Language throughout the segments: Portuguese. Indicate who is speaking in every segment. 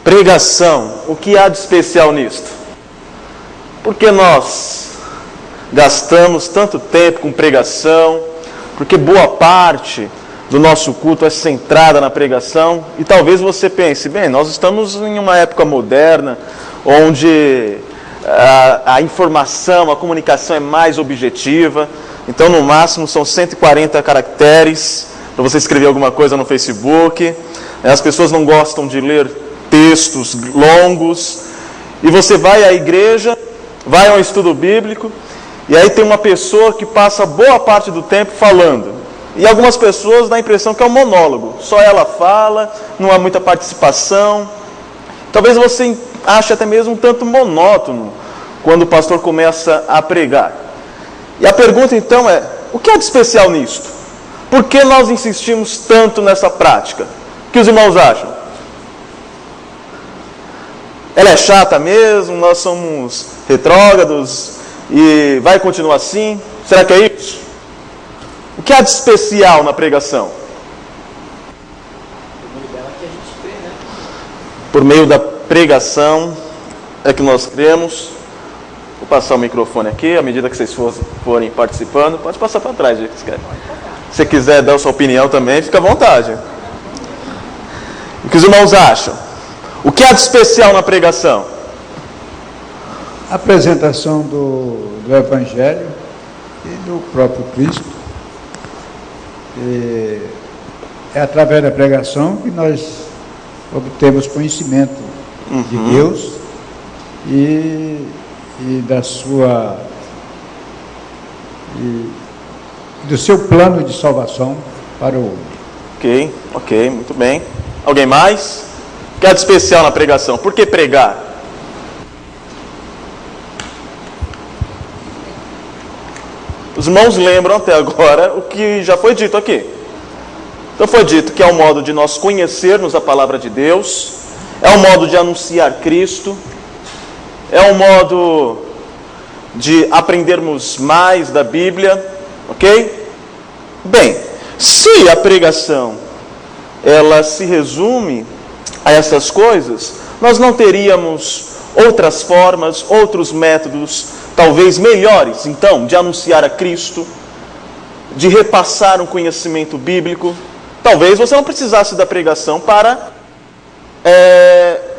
Speaker 1: Pregação, o que há de especial nisto? Por que nós gastamos tanto tempo com pregação? Porque boa parte do nosso culto é centrada na pregação. E talvez você pense, bem, nós estamos em uma época moderna, onde a informação, a comunicação é mais objetiva. Então, no máximo, são 140 caracteres para você escrever alguma coisa no Facebook. As pessoas não gostam de ler textos longos. E você vai à igreja, vai a um estudo bíblico, e aí tem uma pessoa que passa boa parte do tempo falando. E algumas pessoas dão a impressão que é um monólogo. Só ela fala, não há muita participação. Talvez você ache até mesmo um tanto monótono quando o pastor começa a pregar. E a pergunta então é, o que há de especial nisto? Por que nós insistimos tanto nessa prática? O que os irmãos acham? Ela é chata mesmo? Nós somos retrógrados e vai continuar assim? Será que é isso? O que há de especial na pregação? Por meio da pregação é que nós cremos. Vou passar o microfone aqui, à medida que vocês forem participando. Pode passar para trás, se quiser. Se você quiser dar a sua opinião também, fica à vontade. O que os irmãos acham? O que há de especial na pregação?
Speaker 2: A apresentação do Evangelho e do próprio Cristo. É através da pregação que nós obtemos conhecimento de Deus e da sua do seu plano de salvação para o homem.
Speaker 1: Ok, muito bem. Alguém mais? O que há de especial na pregação? Por que pregar? Os irmãos lembram até agora o que já foi dito aqui. Então foi dito que é um modo de nós conhecermos a palavra de Deus, é um modo de anunciar Cristo, é um modo de aprendermos mais da Bíblia, ok? Bem, se a pregação ela se resume a essas coisas, nós não teríamos outras formas, outros métodos, talvez melhores, então, de anunciar a Cristo, de repassar um conhecimento bíblico. Talvez você não precisasse da pregação para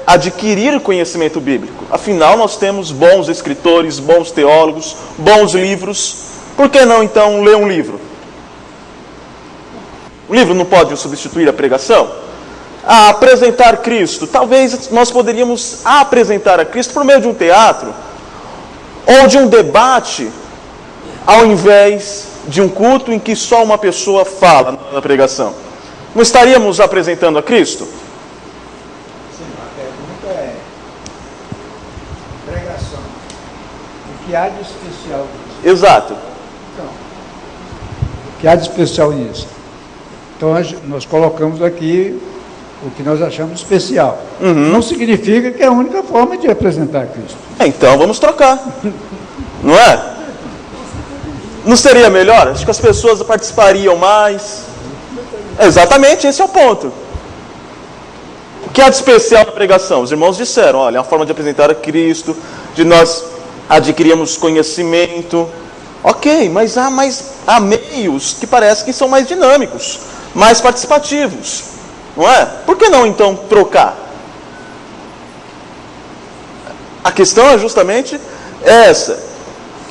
Speaker 1: adquirir conhecimento bíblico. Afinal, nós temos bons escritores, bons teólogos, bons livros. Por que não, então, ler um livro? O livro não pode substituir a pregação? Apresentar Cristo. Talvez nós poderíamos apresentar a Cristo por meio de um teatro ou de um debate, ao invés de um culto em que só uma pessoa fala na pregação. Não estaríamos apresentando a Cristo?
Speaker 2: Sim, a pergunta é: pregação, o que há de especial nisso?
Speaker 1: Exato.
Speaker 2: Então, o que há de especial nisso? Então, nós colocamos aqui o que nós achamos especial. Não significa que é a única forma de apresentar Cristo.
Speaker 1: Então vamos trocar. Não é? Não seria melhor? Acho que as pessoas participariam mais. Exatamente, esse é o ponto. O que há de especial na pregação? Os irmãos disseram, olha, é uma forma de apresentar a Cristo, de nós adquirirmos conhecimento. Ok, mas há meios que parecem que são mais dinâmicos, mais participativos. Não é? Por que não, então, trocar? A questão é justamente essa.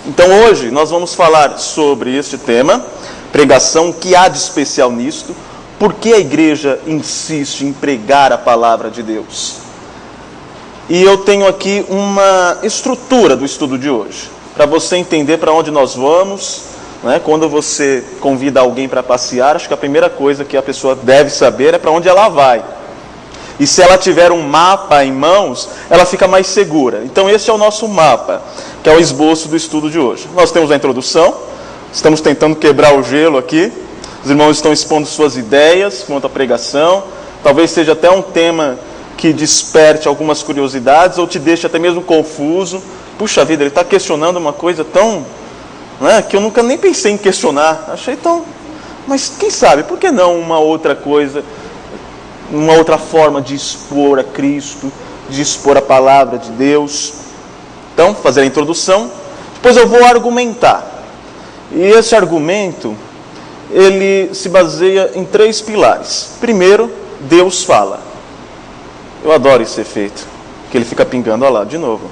Speaker 1: Então, hoje, nós vamos falar sobre este tema, pregação, o que há de especial nisto, por que a igreja insiste em pregar a palavra de Deus. E eu tenho aqui uma estrutura do estudo de hoje, para você entender para onde nós vamos. Quando você convida alguém para passear, acho que a primeira coisa que a pessoa deve saber é para onde ela vai. E se ela tiver um mapa em mãos, ela fica mais segura. Então esse é o nosso mapa, que é o esboço do estudo de hoje. Nós temos a introdução, estamos tentando quebrar o gelo aqui. Os irmãos estão expondo suas ideias quanto à pregação. Talvez seja até um tema que desperte algumas curiosidades ou te deixe até mesmo confuso. Puxa vida, ele está questionando uma coisa tão... que eu nunca nem pensei em questionar. Achei tão... Mas quem sabe, por que não uma outra coisa, uma outra forma de expor a Cristo, de expor a palavra de Deus. Então, fazer a introdução, depois eu vou argumentar. E esse argumento, ele se baseia em 3 pilares. Primeiro, Deus fala. Eu adoro esse efeito, que ele fica pingando, olha lá, de novo.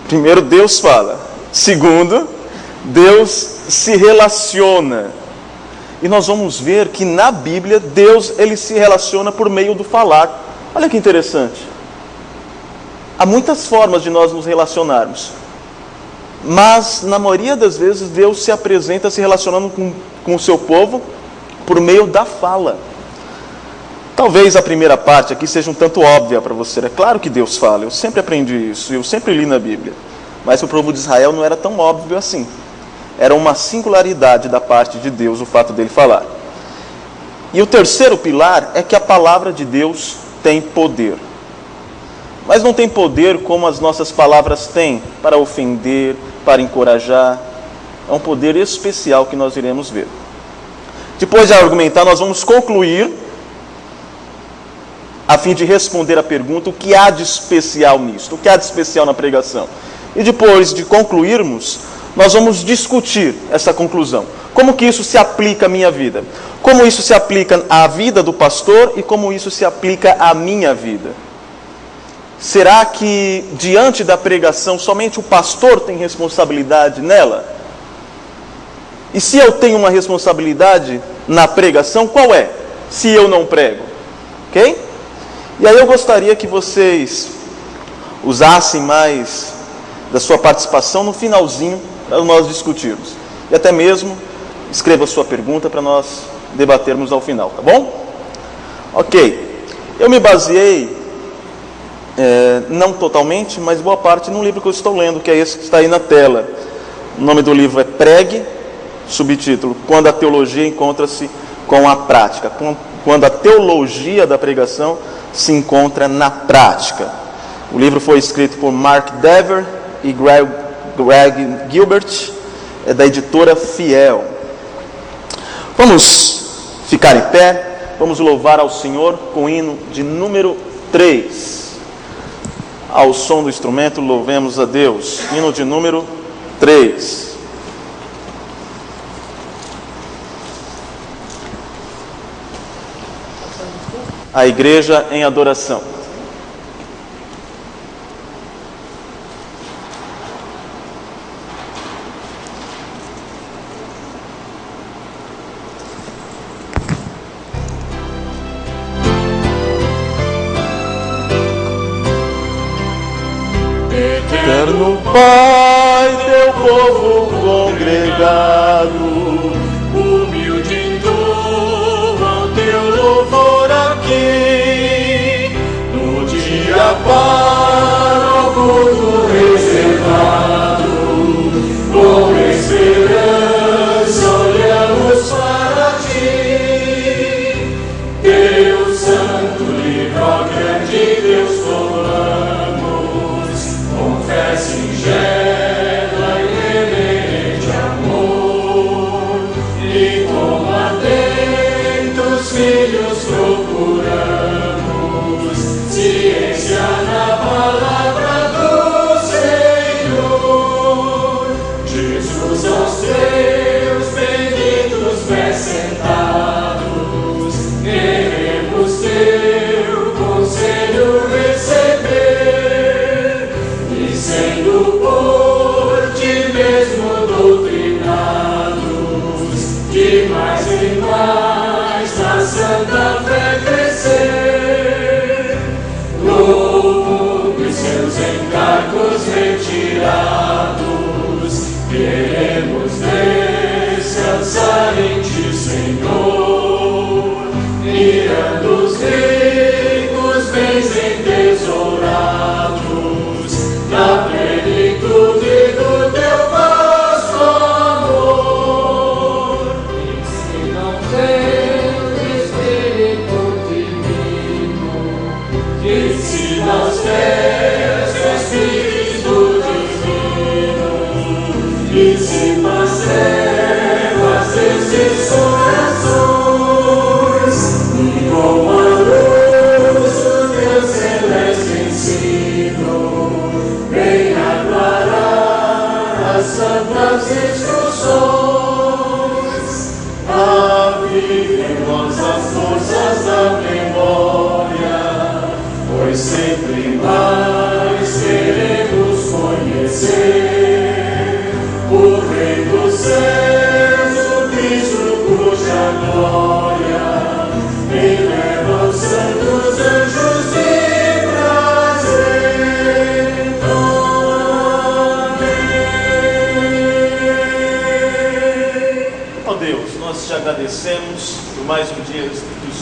Speaker 1: Primeiro, Deus fala. Segundo, Deus se relaciona. E nós vamos ver que na Bíblia, Deus ele se relaciona por meio do falar. Olha que interessante. Há muitas formas de nós nos relacionarmos. Mas, na maioria das vezes, Deus se apresenta se relacionando com o seu povo por meio da fala. Talvez a primeira parte aqui seja um tanto óbvia para você. É claro que Deus fala, eu sempre aprendi isso, eu sempre li na Bíblia. Mas para o povo de Israel não era tão óbvio assim. Era uma singularidade da parte de Deus o fato dele falar. E o terceiro pilar é que a palavra de Deus tem poder. Mas não tem poder como as nossas palavras têm, para ofender, para encorajar. É um poder especial que nós iremos ver. Depois de argumentar, nós vamos concluir, a fim de responder a pergunta, o que há de especial nisto? O que há de especial na pregação? E depois de concluirmos, nós vamos discutir essa conclusão. Como que isso se aplica à minha vida? Como isso se aplica à vida do pastor e como isso se aplica à minha vida? Será que diante da pregação somente o pastor tem responsabilidade nela? E se eu tenho uma responsabilidade na pregação, qual é? Se eu não prego. Ok? E aí eu gostaria que vocês usassem mais da sua participação no finalzinho para nós discutirmos. E até mesmo escreva a sua pergunta para nós debatermos ao final, tá bom? Ok. Eu me baseei, não totalmente, mas boa parte num livro que eu estou lendo, que é esse que está aí na tela. O nome do livro é Pregue, subtítulo, Quando a Teologia Encontra-se com a Prática. Quando a teologia da pregação se encontra na prática. O livro foi escrito por Mark Dever e Greg Gilbert, é da editora Fiel. Vamos ficar em pé, vamos louvar ao Senhor com o hino de número 3. Ao som do instrumento, louvemos a Deus. Hino de número 3. A igreja em adoração. Eterno Pai, teu povo congregado, humilde entoa o teu louvor aqui, no dia para o culto reservado, com esperança olhamos para ti, Deus Santo, livre, ó grande Deus, singela e reverente amor, e como atentos filhos procuramos ciência na palavra do Senhor. Jesus aos teus benditos pés sentados, queremos teu conselho receber, sendo por ti mesmo doutrinados, de mais em mais na santa fé crescer, louvo os seus encargos retirados, queremos descansar em ti, Senhor, mirando os ricos bens entesourados, na plenitude do teu vasto amor. Ensina o teu Espírito divino, que ensina aos teus Espírito divino, dissipa as trevas desses corações, e com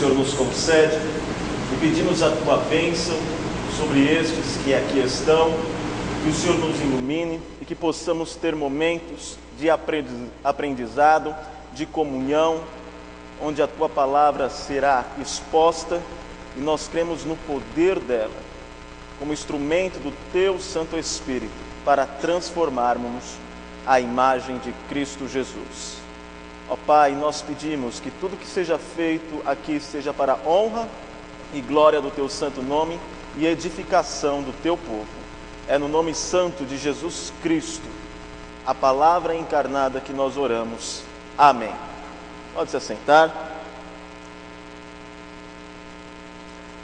Speaker 1: Senhor nos concede, e pedimos a tua bênção sobre estes que aqui estão, que o Senhor nos ilumine e que possamos ter momentos de aprendizado, de comunhão, onde a tua palavra será exposta e nós cremos no poder dela, como instrumento do teu Santo Espírito, para transformarmos a imagem de Cristo Jesus. Ó Pai, nós pedimos que tudo que seja feito aqui seja para a honra e glória do teu santo nome e edificação do teu povo. É no nome santo de Jesus Cristo, a palavra encarnada, que nós oramos. Amém. Pode se assentar.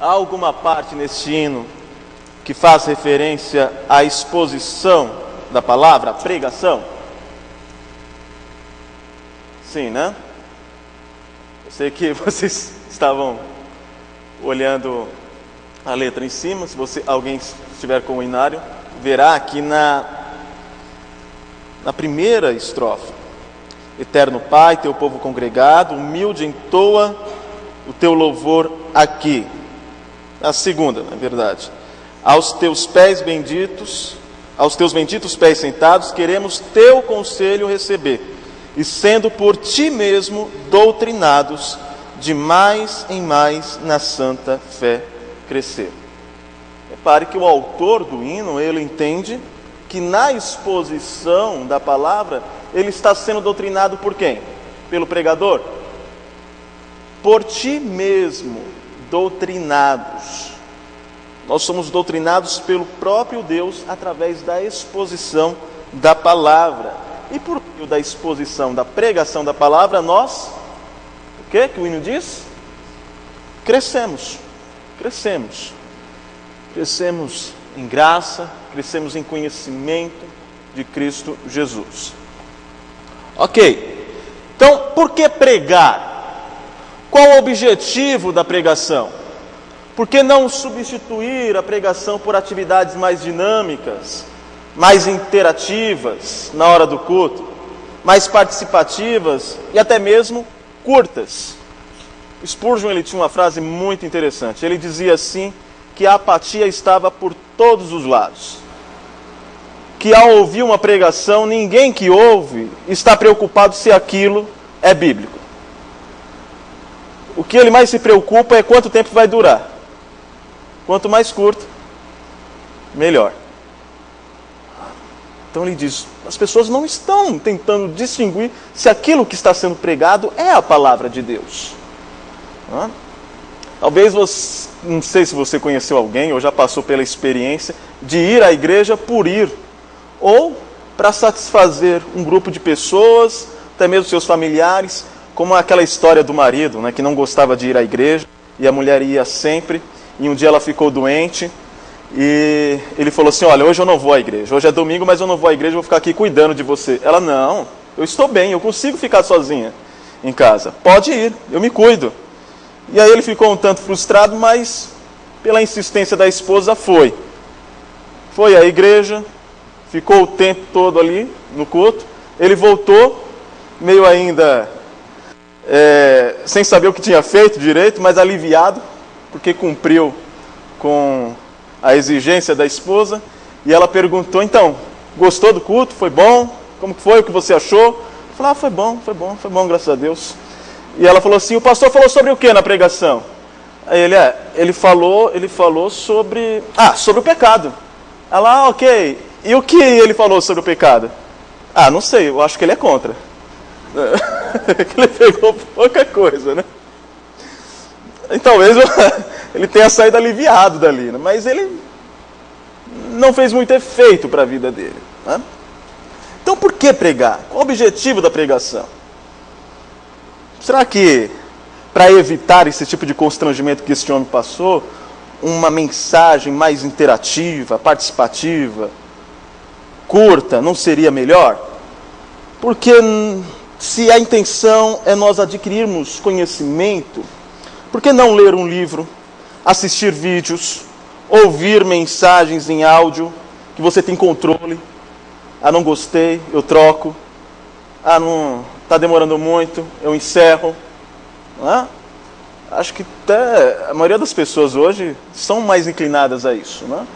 Speaker 1: Há alguma parte neste hino que faz referência à exposição da palavra, à pregação? Sim, né? Eu sei que vocês estavam olhando a letra em cima. Se alguém estiver com o inário, verá aqui na primeira estrofe: Eterno Pai, teu povo congregado, humilde entoa o teu louvor aqui. A segunda, na verdade: aos teus benditos pés sentados, queremos teu conselho receber, e sendo por ti mesmo doutrinados, de mais em mais na santa fé crescer. Repare que o autor do hino, ele entende que na exposição da palavra, ele está sendo doutrinado por quem? Pelo pregador? Por ti mesmo, doutrinados. Nós somos doutrinados pelo próprio Deus através da exposição da palavra. E por meio da exposição, da pregação da palavra, nós, o que o hino diz? Crescemos em graça, crescemos em conhecimento de Cristo Jesus. Ok, então por que pregar? Qual o objetivo da pregação? Por que não substituir a pregação por atividades mais dinâmicas, mais interativas na hora do culto, mais participativas e até mesmo curtas? Spurgeon, ele tinha uma frase muito interessante. Ele dizia assim, que a apatia estava por todos os lados, que ao ouvir uma pregação, ninguém que ouve está preocupado se aquilo é bíblico. O que ele mais se preocupa é quanto tempo vai durar. Quanto mais curto, melhor. Então ele diz, as pessoas não estão tentando distinguir se aquilo que está sendo pregado é a palavra de Deus. Talvez você, não sei se você conheceu alguém ou já passou pela experiência de ir à igreja por ir, ou para satisfazer um grupo de pessoas, até mesmo seus familiares, como aquela história do marido, né, que não gostava de ir à igreja, e a mulher ia sempre, e um dia ela ficou doente, e ele falou assim, olha, hoje eu não vou à igreja, hoje é domingo, mas eu não vou à igreja, eu vou ficar aqui cuidando de você. Ela, não, eu estou bem, eu consigo ficar sozinha em casa, pode ir, eu me cuido. E aí ele ficou um tanto frustrado, mas pela insistência da esposa foi à igreja, ficou o tempo todo ali no culto, ele voltou, meio ainda sem saber o que tinha feito direito, mas aliviado, porque cumpriu com a exigência da esposa, e ela perguntou, então, gostou do culto? Foi bom? Como foi? O que você achou? Eu falei, foi bom, graças a Deus. E ela falou assim, o pastor falou sobre o que na pregação? Aí ele falou sobre o pecado. Ela, ok, e o que ele falou sobre o pecado? Não sei, eu acho que ele é contra. Ele pegou pouca coisa, né? E talvez ele tenha saído aliviado dali, né? Mas ele não fez muito efeito para a vida dele, né? Então por que pregar? Qual o objetivo da pregação? Será que, para evitar esse tipo de constrangimento que este homem passou, uma mensagem mais interativa, participativa, curta, não seria melhor? Porque se a intenção é nós adquirirmos conhecimento, por que não ler um livro, assistir vídeos, ouvir mensagens em áudio, que você tem controle? Não gostei, eu troco. Não está demorando muito, eu encerro. acho que até a maioria das pessoas hoje são mais inclinadas a isso, né?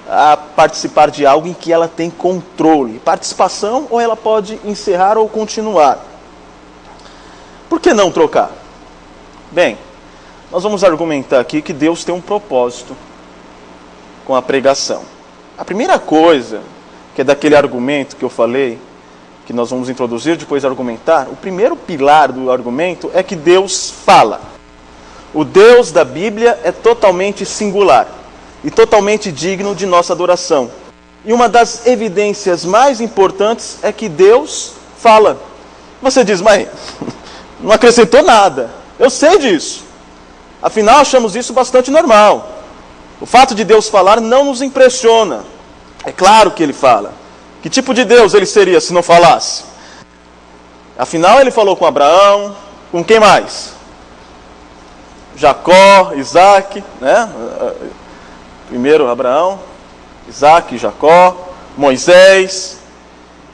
Speaker 1: A participar de algo em que ela tem controle. Participação, ou ela pode encerrar ou continuar. Por que não trocar? Bem, nós vamos argumentar aqui que Deus tem um propósito com a pregação. A primeira coisa, que é daquele argumento que eu falei, que nós vamos introduzir, depois argumentar, o primeiro pilar do argumento é que Deus fala. O Deus da Bíblia é totalmente singular e totalmente digno de nossa adoração. E uma das evidências mais importantes é que Deus fala. Você diz, mas não acrescentou nada. Eu sei disso. Afinal, achamos isso bastante normal. O fato de Deus falar não nos impressiona. É claro que Ele fala. Que tipo de Deus Ele seria se não falasse? Afinal, Ele falou com Abraão, com quem mais? Jacó, Isaac, né? Primeiro Abraão, Isaac, Jacó, Moisés.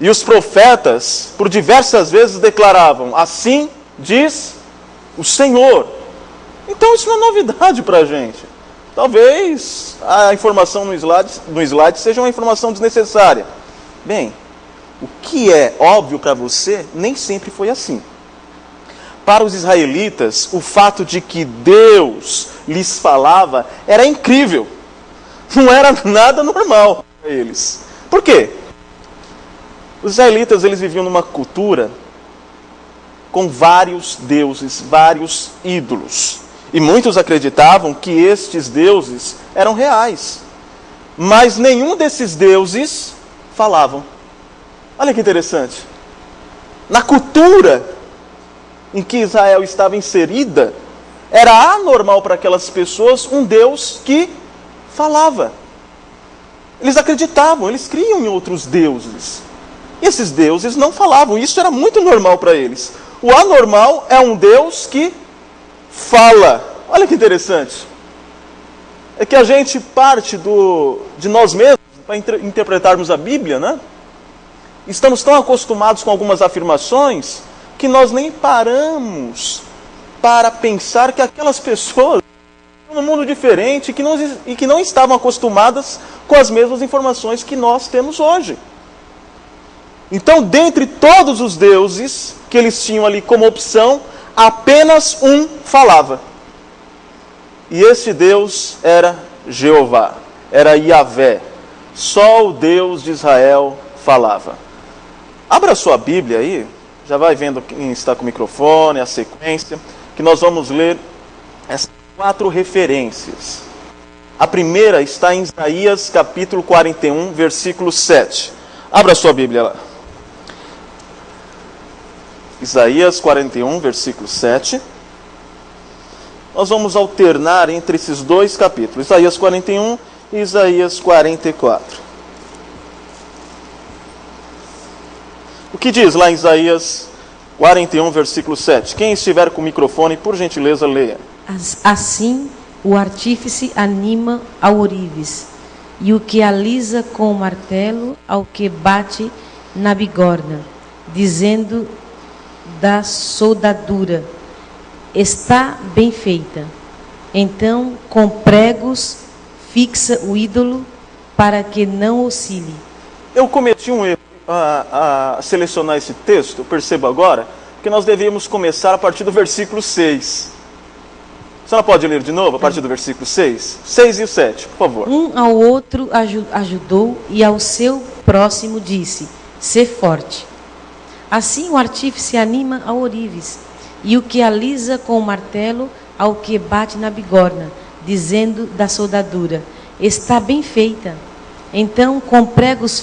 Speaker 1: E os profetas, por diversas vezes, declaravam, assim diz o Senhor. Então isso não é novidade para a gente. Talvez a informação no slide seja uma informação desnecessária. Bem, o que é óbvio para você, nem sempre foi assim. Para os israelitas, o fato de que Deus lhes falava era incrível. Não era nada normal para eles. Por quê? Os israelitas, eles viviam numa cultura com vários deuses, vários ídolos. E muitos acreditavam que estes deuses eram reais. Mas nenhum desses deuses falavam. Olha que interessante. Na cultura em que Israel estava inserida, era anormal para aquelas pessoas um Deus que falava. Eles acreditavam, eles criam em outros deuses. E esses deuses não falavam, isso era muito normal para eles. O anormal é um Deus que fala. Olha que interessante. É que a gente parte de nós mesmos para interpretarmos a Bíblia, né? Estamos tão acostumados com algumas afirmações que nós nem paramos para pensar que aquelas pessoas estão num mundo diferente e que não estavam acostumadas com as mesmas informações que nós temos hoje. Então, dentre todos os deuses que eles tinham ali como opção, apenas um falava. E este Deus era Jeová, era Yahvé. Só o Deus de Israel falava. Abra sua Bíblia aí, já vai vendo quem está com o microfone, a sequência, que nós vamos ler essas 4 referências. A primeira está em Isaías capítulo 41, versículo 7. Abra sua Bíblia lá. Isaías 41, versículo 7. Nós vamos alternar entre esses dois capítulos, Isaías 41 e Isaías 44. O que diz lá em Isaías 41, versículo 7? Quem estiver com o microfone, por gentileza, leia.
Speaker 3: Assim o artífice anima ao ourives, e o que alisa com o martelo ao que bate na bigorna, dizendo da soldadura, está bem feita. Então, com pregos, fixa o ídolo para que não oscile.
Speaker 1: Eu cometi um erro a selecionar esse texto, perceba agora, que nós devíamos começar a partir do versículo 6. A senhora pode ler de novo, a partir do versículo 6? 6 e o 7, por favor.
Speaker 3: Um ao outro ajudou, e ao seu próximo disse, sê forte. Assim o artífice anima ao ourives, e o que alisa com o martelo ao que bate na bigorna, dizendo da soldadura, está bem feita. Então com pregos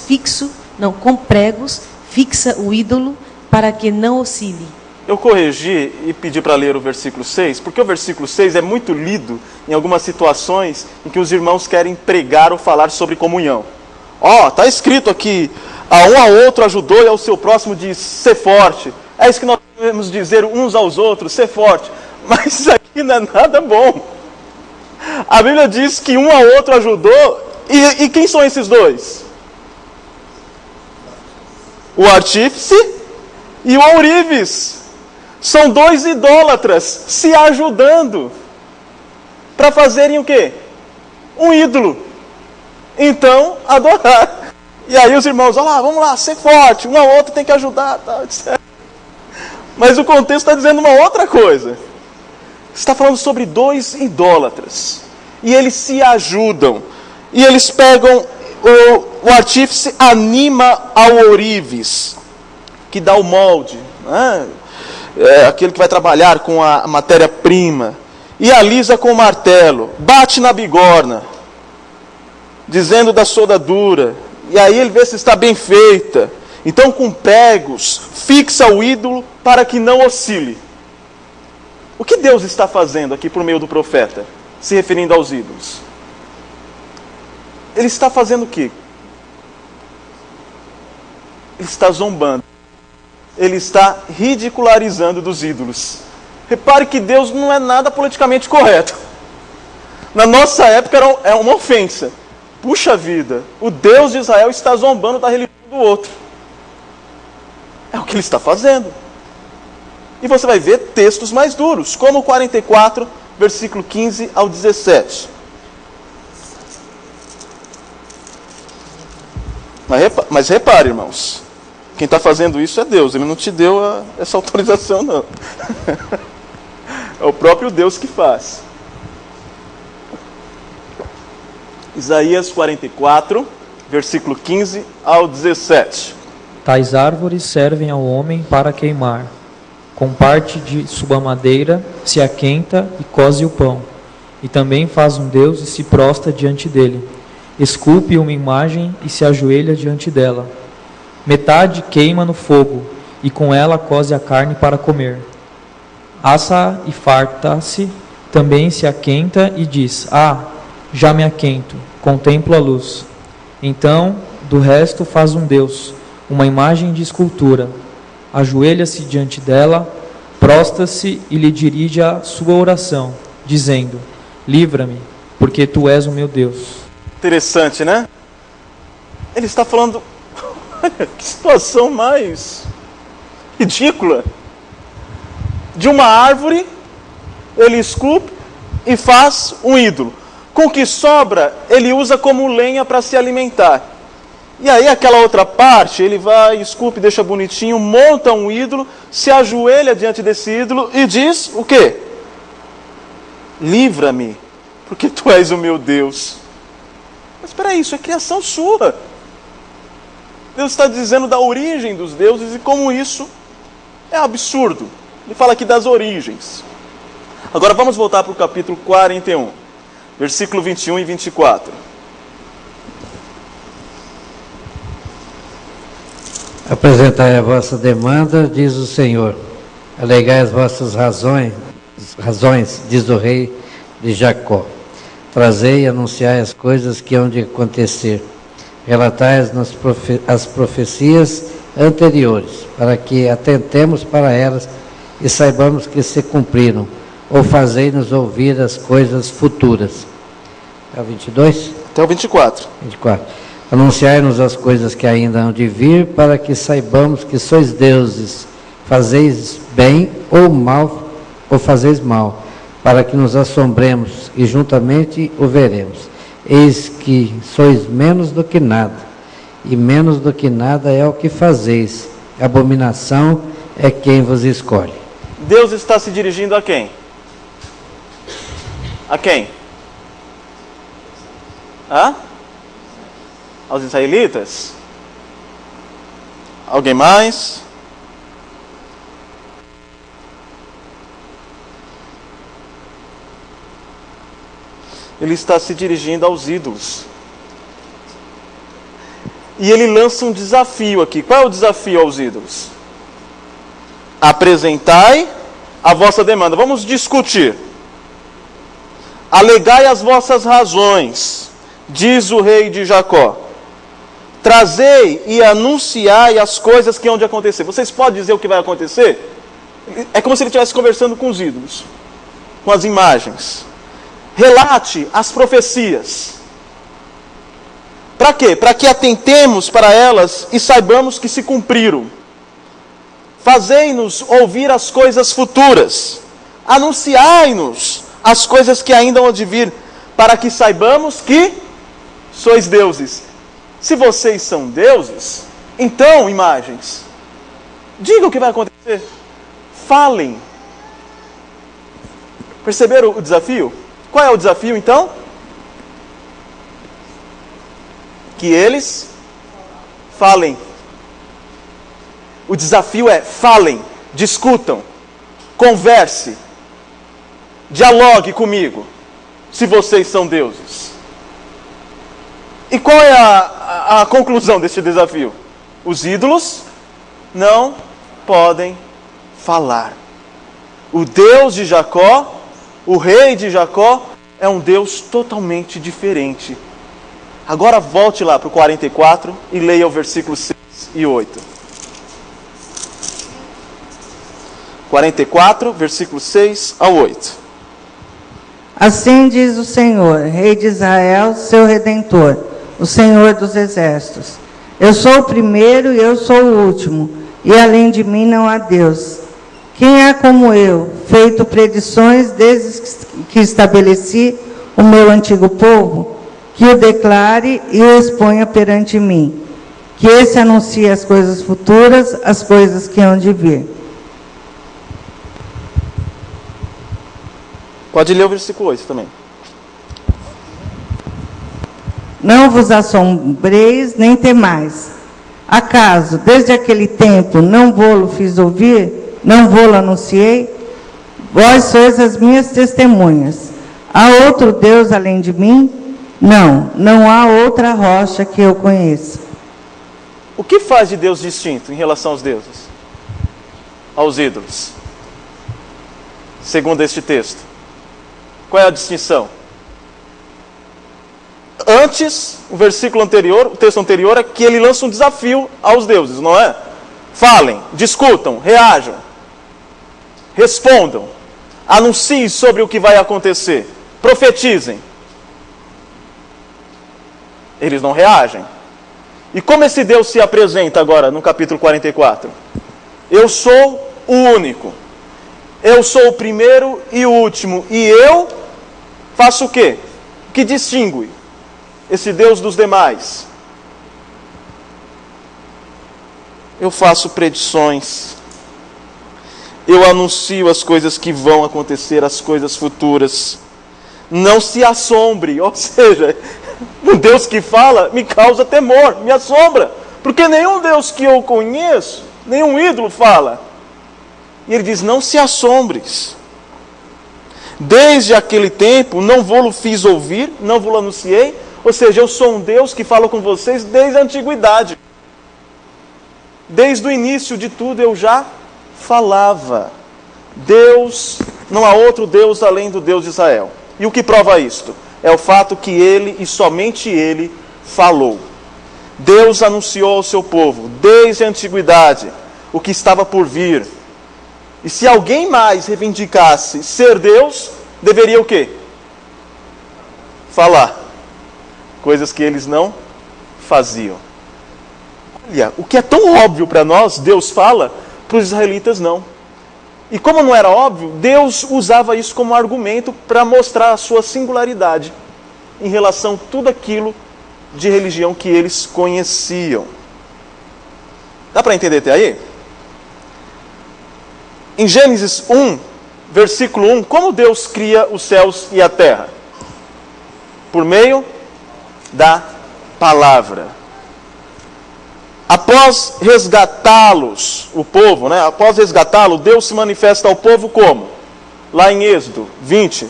Speaker 3: fixa o ídolo para que não oscile.
Speaker 1: Eu corrigi e pedi para ler o versículo 6, porque o versículo 6 é muito lido em algumas situações em que os irmãos querem pregar ou falar sobre comunhão. Está escrito aqui, a um ao outro ajudou e ao seu próximo disse, ser forte. É isso que nós devemos dizer uns aos outros, ser forte. Mas isso aqui não é nada bom. A Bíblia diz que um ao outro ajudou, e quem são esses dois? O artífice e o ourives. São dois idólatras se ajudando. para fazerem o quê? Um ídolo. Então, adorar. E aí os irmãos, olha lá, vamos lá, ser forte, um ao outro tem que ajudar, tal, etc. Mas o contexto está dizendo uma outra coisa. Está falando sobre dois idólatras. E eles se ajudam. E eles pegam, o artífice anima ao ourives, que dá o molde, né? É aquele que vai trabalhar com a matéria-prima. E alisa com o martelo, bate na bigorna, dizendo da soldadura. E aí ele vê se está bem feita. Então com pregos, fixa o ídolo para que não oscile. O que Deus está fazendo aqui por meio do profeta, se referindo aos ídolos? Ele está fazendo o quê? Ele está zombando. Ele está ridicularizando dos ídolos. Repare que Deus não é nada politicamente correto. Na nossa época é uma ofensa. Puxa vida, o Deus de Israel está zombando da religião do outro. É o que ele está fazendo. E você vai ver textos mais duros, como o 44, versículo 15 ao 17. Mas repare, irmãos, quem está fazendo isso é Deus, ele não te deu essa autorização, não. É o próprio Deus que faz. Isaías 44, versículo 15 ao 17.
Speaker 4: Tais árvores servem ao homem para queimar. Com parte de sua madeira se aquenta e coze o pão. E também faz um Deus e se prostra diante dele. Esculpe uma imagem e se ajoelha diante dela. Metade queima no fogo, e com ela coze a carne para comer. Assa e farta-se, também se aquenta e diz: Ah, já me aquento, contemplo a luz. Então, do resto faz um Deus, uma imagem de escultura. Ajoelha-se diante dela, prostra-se e lhe dirige a sua oração, dizendo: Livra-me, porque tu és o meu Deus.
Speaker 1: Interessante, né? Ele está falando, olha que situação mais ridícula. De uma árvore, ele esculpe e faz um ídolo. Com o que sobra, ele usa como lenha para se alimentar. E aí aquela outra parte, ele vai, esculpe, deixa bonitinho, monta um ídolo, se ajoelha diante desse ídolo e diz o quê? Livra-me, porque tu és o meu Deus. Mas espera aí, isso é criação sua. Deus está dizendo da origem dos deuses e como isso é absurdo. Ele fala aqui das origens. Agora vamos voltar para o capítulo 41, versículo 21 e 24.
Speaker 5: Apresentai a vossa demanda, diz o Senhor. Alegai as vossas razões, diz o rei de Jacó. Trazei e anunciai as coisas que hão de acontecer. Relatai as profecias anteriores, para que atentemos para elas e saibamos que se cumpriram, ou fazei-nos ouvir as coisas futuras. Até o 22?
Speaker 1: Até o 24.
Speaker 5: 24. Anunciai-nos as coisas que ainda hão de vir, para que saibamos que sois deuses, fazeis bem ou mal, ou fazeis mal, para que nos assombremos e juntamente o veremos. Eis que sois menos do que nada, e menos do que nada é o que fazeis. Abominação é quem vos escolhe.
Speaker 1: Deus está se dirigindo a quem? A quem? Aos israelitas? Alguém mais? Ele está se dirigindo aos ídolos. E ele lança um desafio aqui. Qual é o desafio aos ídolos? Apresentai a vossa demanda. Vamos discutir. Alegai as vossas razões, diz o rei de Jacó. Trazei e anunciai as coisas que hão de acontecer. Vocês podem dizer o que vai acontecer? É como se ele estivesse conversando com os ídolos, com as imagens. Relate as profecias. Para quê? Para que atentemos para elas e saibamos que se cumpriram. Fazei-nos ouvir as coisas futuras. Anunciai-nos as coisas que ainda hão de vir, para que saibamos que sois deuses. Se vocês são deuses, então, imagens, diga o que vai acontecer. Falem. Perceberam o desafio? Qual é o desafio, então? Que eles falem. O desafio é: falem, discutam, converse, dialogue comigo, se vocês são deuses. E qual é a conclusão deste desafio? Os ídolos não podem falar. O Deus de Jacó, o rei de Jacó, é um Deus totalmente diferente. Agora volte lá para o 44 e leia o versículo 6 e 8. 44, versículo 6 a 8.
Speaker 6: Assim diz o Senhor, Rei de Israel, seu Redentor, o Senhor dos Exércitos. Eu sou o primeiro e eu sou o último, e além de mim não há Deus. Quem é como eu, feito predições desde que estabeleci o meu antigo povo? Que o declare e o exponha perante mim. Que esse anuncie as coisas futuras, as coisas que hão de vir.
Speaker 1: Pode ler o versículo 8 também.
Speaker 6: Não vos assombreis, nem temais. Acaso, desde aquele tempo, não vou-lo fiz ouvir? Não vou-lo anunciei? Vós sois as minhas testemunhas. Há outro Deus além de mim? Não, não há outra rocha que eu conheça.
Speaker 1: O que faz de Deus distinto em relação aos deuses? Aos ídolos? Segundo este texto. Qual é a distinção? Antes, o versículo anterior, o texto anterior, é que ele lança um desafio aos deuses, não é? Falem, discutam, reajam, respondam, anunciem sobre o que vai acontecer, profetizem. Eles não reagem. E como esse Deus se apresenta agora no capítulo 44? Eu sou o único. Eu sou o primeiro e o último. E eu faço o quê? O que distingue esse Deus dos demais? Eu faço predições. Eu anuncio as coisas que vão acontecer, as coisas futuras. Não se assombre. Ou seja, o Deus que fala me causa temor, me assombra. Porque nenhum Deus que eu conheço, nenhum ídolo fala. E ele diz: não se assombres. Desde aquele tempo, não vou-lo fiz ouvir, não vou-lo anunciei. Ou seja, eu sou um Deus que fala com vocês desde a antiguidade. Desde o início de tudo eu já falava. Deus, não há outro Deus além do Deus de Israel. E o que prova isto? É o fato que ele, e somente ele, falou. Deus anunciou ao seu povo, desde a antiguidade, o que estava por vir. E se alguém mais reivindicasse ser Deus, deveria o quê? Falar. Coisas que eles não faziam. Olha, o que é tão óbvio para nós, Deus fala, para os israelitas não. E como não era óbvio, Deus usava isso como argumento para mostrar a sua singularidade em relação a tudo aquilo de religião que eles conheciam. Dá para entender até aí? Em Gênesis 1, versículo 1, como Deus cria os céus e a terra? Por meio da palavra. Após resgatá-los, o povo, após resgatá-lo, Deus se manifesta ao povo como? Lá em Êxodo 20,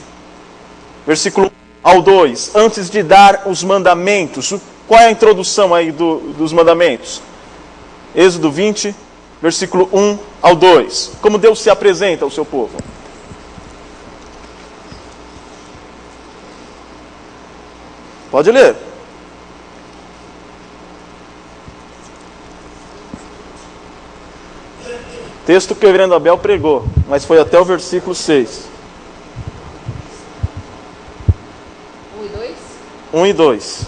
Speaker 1: versículo 1 ao 2, antes de dar os mandamentos. Qual é a introdução aí dos mandamentos? Êxodo 20, versículo 1 ao 2. Como Deus se apresenta ao seu povo? Pode ler. Texto que o reverendo Abel pregou, mas foi até o versículo 6.
Speaker 3: 1 e 2?
Speaker 1: 1 e 2.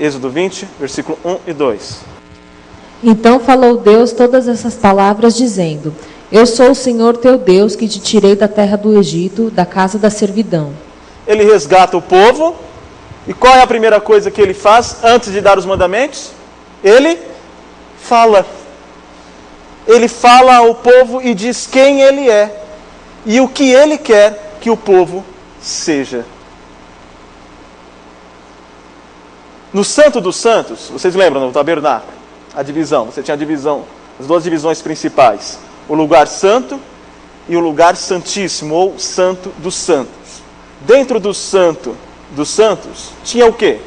Speaker 1: Êxodo 20, versículo 1 e 2.
Speaker 7: Então falou Deus todas essas palavras, dizendo: Eu sou o Senhor teu Deus, que te tirei da terra do Egito, da casa da servidão.
Speaker 1: Ele resgata o povo. E qual é a primeira coisa que ele faz antes de dar os mandamentos? Ele fala. Ele fala ao povo e diz quem ele é e o que ele quer que o povo seja. No Santo dos Santos, vocês lembram do tabernáculo? A divisão, você tinha a divisão, as duas divisões principais. O lugar santo e o lugar santíssimo, ou Santo dos Santos. Dentro do Santo dos Santos, tinha o quê?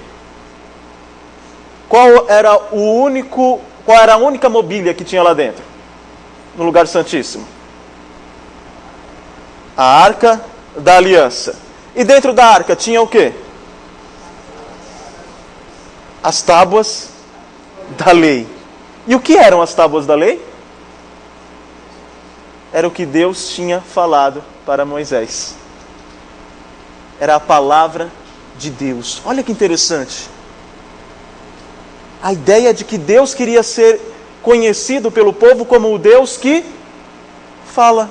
Speaker 1: Qual era a única mobília que tinha lá dentro? No lugar santíssimo? A Arca da Aliança. E dentro da Arca tinha o quê? As tábuas da lei. E o que eram as tábuas da lei? Era o que Deus tinha falado para Moisés. Era a palavra de Deus. Olha que interessante. A ideia de que Deus queria ser conhecido pelo povo como o Deus que fala.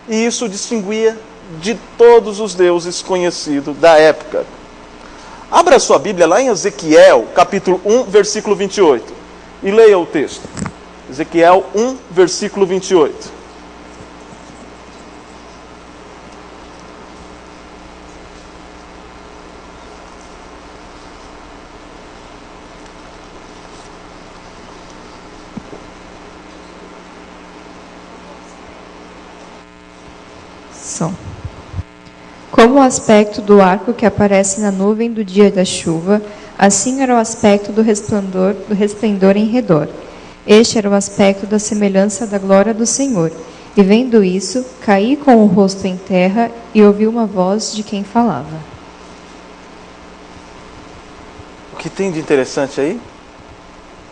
Speaker 1: E isso o distinguia de todos os deuses conhecidos da época. Abra sua Bíblia lá em Ezequiel, capítulo 1, versículo 28. E leia o texto. Ezequiel 1, versículo 28.
Speaker 8: Como o aspecto do arco que aparece na nuvem do dia da chuva, assim era o aspecto do resplendor em redor. Este era o aspecto da semelhança da glória do Senhor. E vendo isso, caí com o rosto em terra e ouvi uma voz de quem falava.
Speaker 1: O que tem de interessante aí?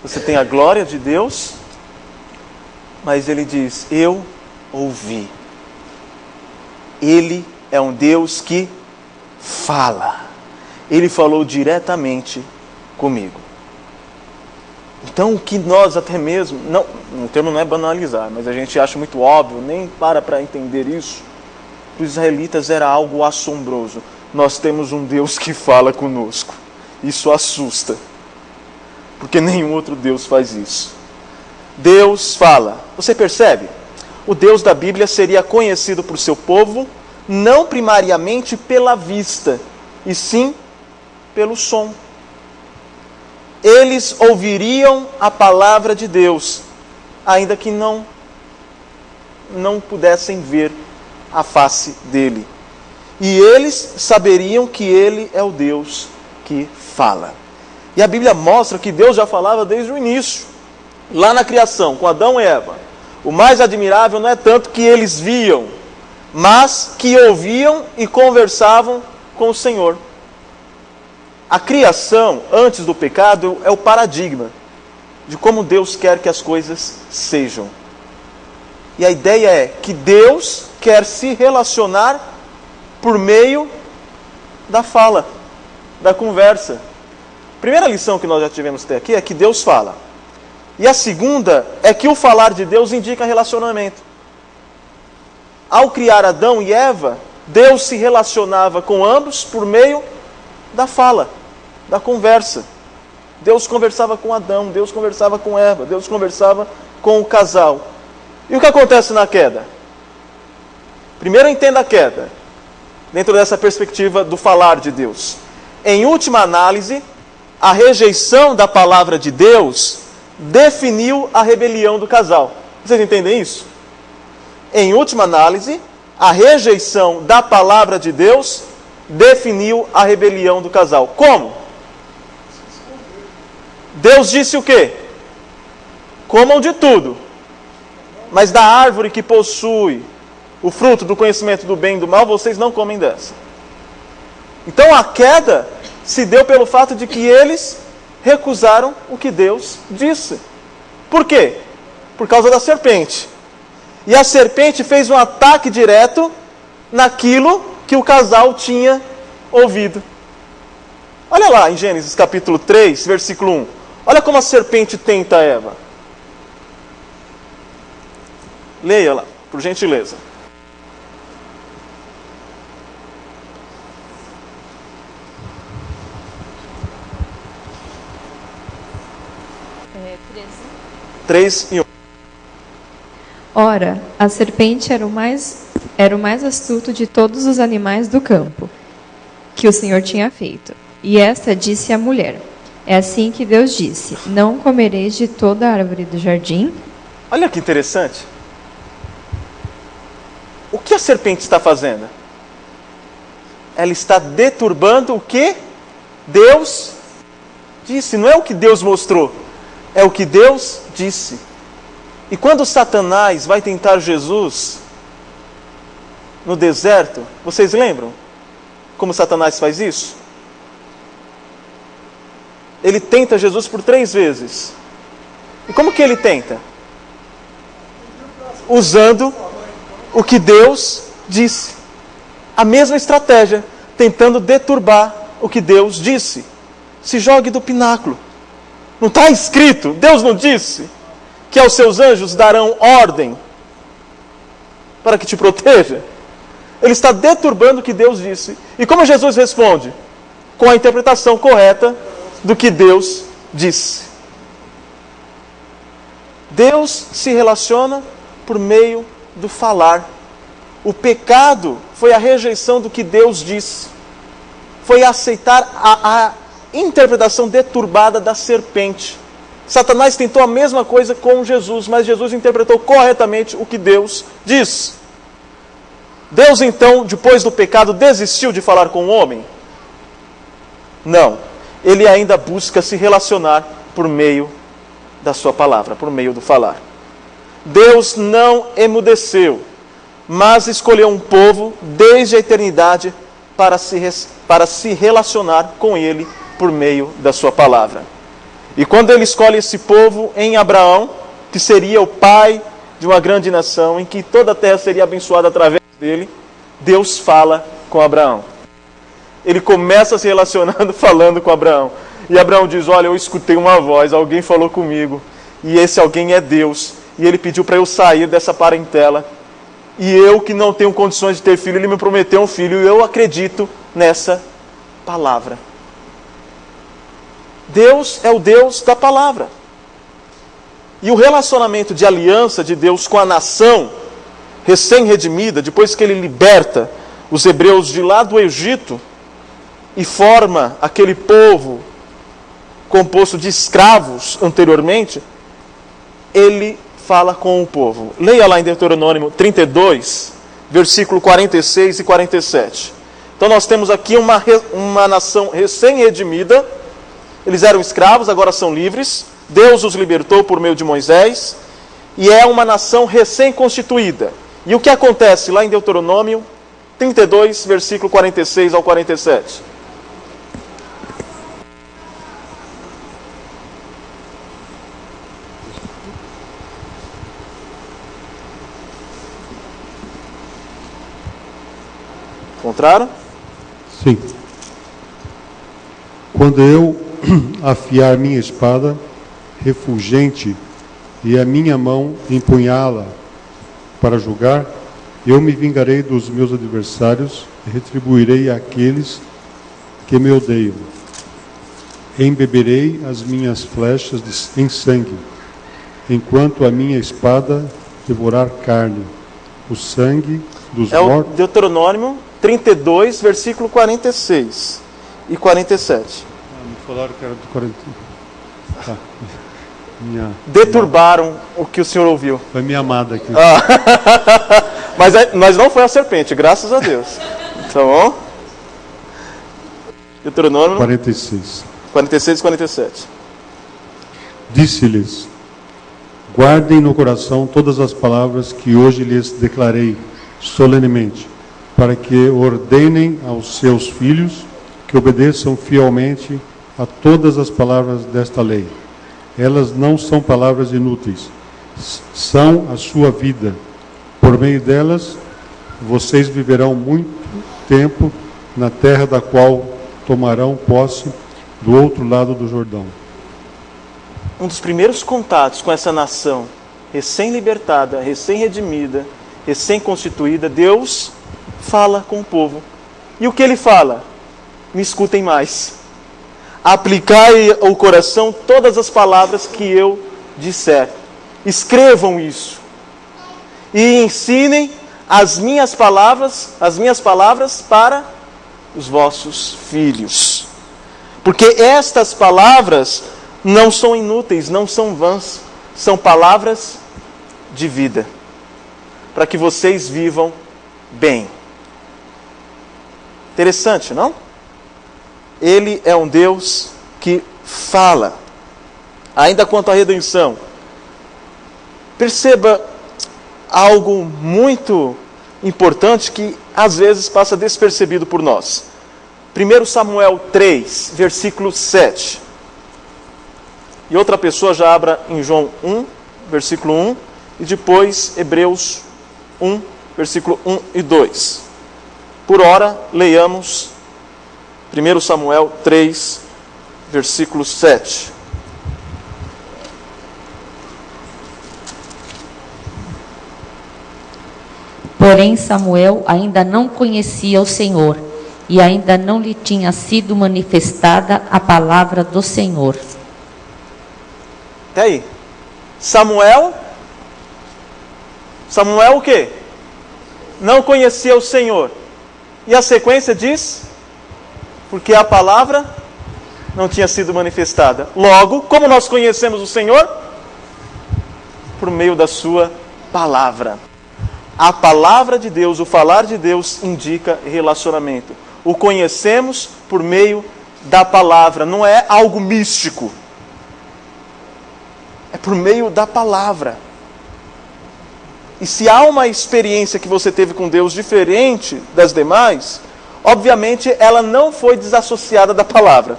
Speaker 1: Você tem a glória de Deus, mas ele diz, eu ouvi. Ele é um Deus que fala. Ele falou diretamente comigo. Então o que nós até mesmo, não, o termo não é banalizar, mas a gente acha muito óbvio, nem para entender isso. Para os israelitas era algo assombroso. Nós temos um Deus que fala conosco. Isso assusta. Porque nenhum outro Deus faz isso. Deus fala. Você percebe? O Deus da Bíblia seria conhecido por seu povo não primariamente pela vista, e sim pelo som. Eles ouviriam a palavra de Deus, ainda que não pudessem ver a face dele. E eles saberiam que ele é o Deus que fala. E a Bíblia mostra que Deus já falava desde o início, lá na criação, com Adão e Eva. O mais admirável não é tanto que eles viam, mas que ouviam e conversavam com o Senhor. A criação, antes do pecado, é o paradigma de como Deus quer que as coisas sejam. E a ideia é que Deus quer se relacionar por meio da fala, da conversa. A primeira lição que nós já tivemos até aqui é que Deus fala. E a segunda é que o falar de Deus indica relacionamento. Ao criar Adão e Eva, Deus se relacionava com ambos por meio da fala, da conversa. Deus conversava com Adão, Deus conversava com Eva, Deus conversava com o casal. E o que acontece na queda? Primeiro entenda a queda, dentro dessa perspectiva do falar de Deus. Em última análise, a rejeição da palavra de Deus definiu a rebelião do casal. Vocês entendem isso? Em última análise, a rejeição da palavra de Deus definiu a rebelião do casal. Como? Deus disse o quê? Comam de tudo, mas da árvore que possui o fruto do conhecimento do bem e do mal, vocês não comem dessa. Então a queda se deu pelo fato de que eles recusaram o que Deus disse. Por quê? Por causa da serpente. E a serpente fez um ataque direto naquilo que o casal tinha ouvido. Olha lá em Gênesis capítulo 3, versículo 1. Olha como a serpente tenta Eva. Leia lá, por gentileza.
Speaker 8: É,
Speaker 1: 3 e 1.
Speaker 8: Ora, a serpente era o mais astuto de todos os animais do campo que o Senhor tinha feito. E esta disse à mulher: é assim que Deus disse: não comereis de toda a árvore do jardim?
Speaker 1: Olha que interessante. O que a serpente está fazendo? Ela está deturbando o que Deus disse. Não é o que Deus mostrou, é o que Deus disse. E quando Satanás vai tentar Jesus no deserto, vocês lembram como Satanás faz isso? Ele tenta Jesus por 3 vezes. E como que ele tenta? Usando o que Deus disse. A mesma estratégia, tentando deturbar o que Deus disse. Se jogue do pináculo. Não está escrito? Deus não disse que aos seus anjos darão ordem para que te proteja? Ele está deturbando o que Deus disse. E como Jesus responde? Com a interpretação correta do que Deus disse. Deus se relaciona por meio do falar. O pecado foi a rejeição do que Deus disse. Foi aceitar a interpretação deturbada da serpente. Satanás tentou a mesma coisa com Jesus, mas Jesus interpretou corretamente o que Deus diz. Deus então, depois do pecado, desistiu de falar com o homem? Não. Ele ainda busca se relacionar por meio da sua palavra, por meio do falar. Deus não emudeceu, mas escolheu um povo desde a eternidade para se relacionar com ele por meio da sua palavra. E quando ele escolhe esse povo em Abraão, que seria o pai de uma grande nação, em que toda a terra seria abençoada através dele, Deus fala com Abraão. Ele começa se relacionando, falando com Abraão. E Abraão diz: olha, eu escutei uma voz, alguém falou comigo, e esse alguém é Deus. E ele pediu para eu sair dessa parentela. E eu, que não tenho condições de ter filho, ele me prometeu um filho, e eu acredito nessa palavra. Deus é o Deus da palavra. E o relacionamento de aliança de Deus com a nação recém-redimida, depois que ele liberta os hebreus de lá do Egito e forma aquele povo composto de escravos anteriormente, ele fala com o povo. Leia lá em Deuteronômio 32, versículo 46 e 47. Então nós temos aqui uma nação recém-redimida. Eles eram escravos, agora são livres. Deus os libertou por meio de Moisés. E é uma nação recém-constituída. E o que acontece lá em Deuteronômio 32, versículo 46 ao 47? Encontraram?
Speaker 9: Sim. Quando eu afiar minha espada refulgente e a minha mão empunhá-la para julgar, eu me vingarei dos meus adversários e retribuirei àqueles que me odeiam. Embeberei as minhas flechas em sangue, enquanto a minha espada devorar carne, o sangue dos mortos.
Speaker 1: É o Deuteronômio 32, versículo 46 e 47.
Speaker 9: Me falaram que era do 40. Tá.
Speaker 1: Deturbaram o que o senhor ouviu.
Speaker 9: Foi minha amada aqui.
Speaker 1: Mas não foi a serpente, graças a Deus. Tá bom? Deuteronômio
Speaker 9: 46.
Speaker 1: 46 e 47.
Speaker 9: Disse-lhes: guardem no coração todas as palavras que hoje lhes declarei solenemente, para que ordenem aos seus filhos que obedeçam fielmente a todas as palavras desta lei. Elas não são palavras inúteis, são a sua vida. Por meio delas, vocês viverão muito tempo na terra da qual tomarão posse do outro lado do Jordão.
Speaker 1: Um dos primeiros contatos com essa nação recém-libertada, recém-redimida, recém-constituída, Deus fala com o povo. E o que Ele fala? Me escutem mais. Aplicai ao coração todas as palavras que eu disser. Escrevam isso. E ensinem as minhas palavras para os vossos filhos. Porque estas palavras não são inúteis, não são vãs. São palavras de vida. Para que vocês vivam bem. Interessante, não? Ele é um Deus que fala. Ainda quanto à redenção, perceba algo muito importante que às vezes passa despercebido por nós. 1 Samuel 3, versículo 7. E outra pessoa já abra em João 1, versículo 1, e depois Hebreus 1, versículo 1 e 2. Por ora, leiamos 1 Samuel 3, versículo 7.
Speaker 3: Porém, Samuel ainda não conhecia o Senhor, e ainda não lhe tinha sido manifestada a palavra do Senhor.
Speaker 1: Até aí. Samuel o quê? Não conhecia o Senhor. E a sequência diz, porque a palavra não tinha sido manifestada. Logo, como nós conhecemos o Senhor? Por meio da sua palavra. A palavra de Deus, o falar de Deus indica relacionamento. O conhecemos por meio da palavra. Não é algo místico. É por meio da palavra. E se há uma experiência que você teve com Deus diferente das demais, obviamente ela não foi desassociada da palavra.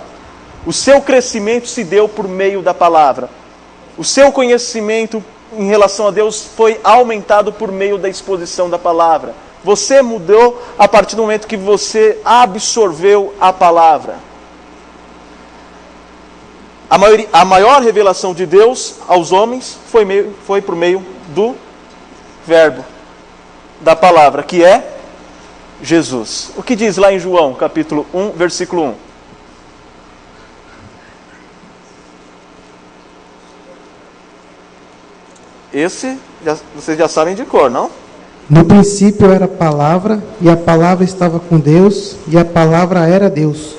Speaker 1: O seu crescimento se deu por meio da palavra. O seu conhecimento em relação a Deus foi aumentado por meio da exposição da palavra. Você mudou a partir do momento que você absorveu a palavra. A maior revelação de Deus aos homens foi por meio do verbo, da palavra, que é Jesus. O que diz lá em João, capítulo 1, versículo 1? Esse, vocês já sabem de cor, não?
Speaker 10: No princípio era a palavra, e a palavra estava com Deus, e a palavra era Deus.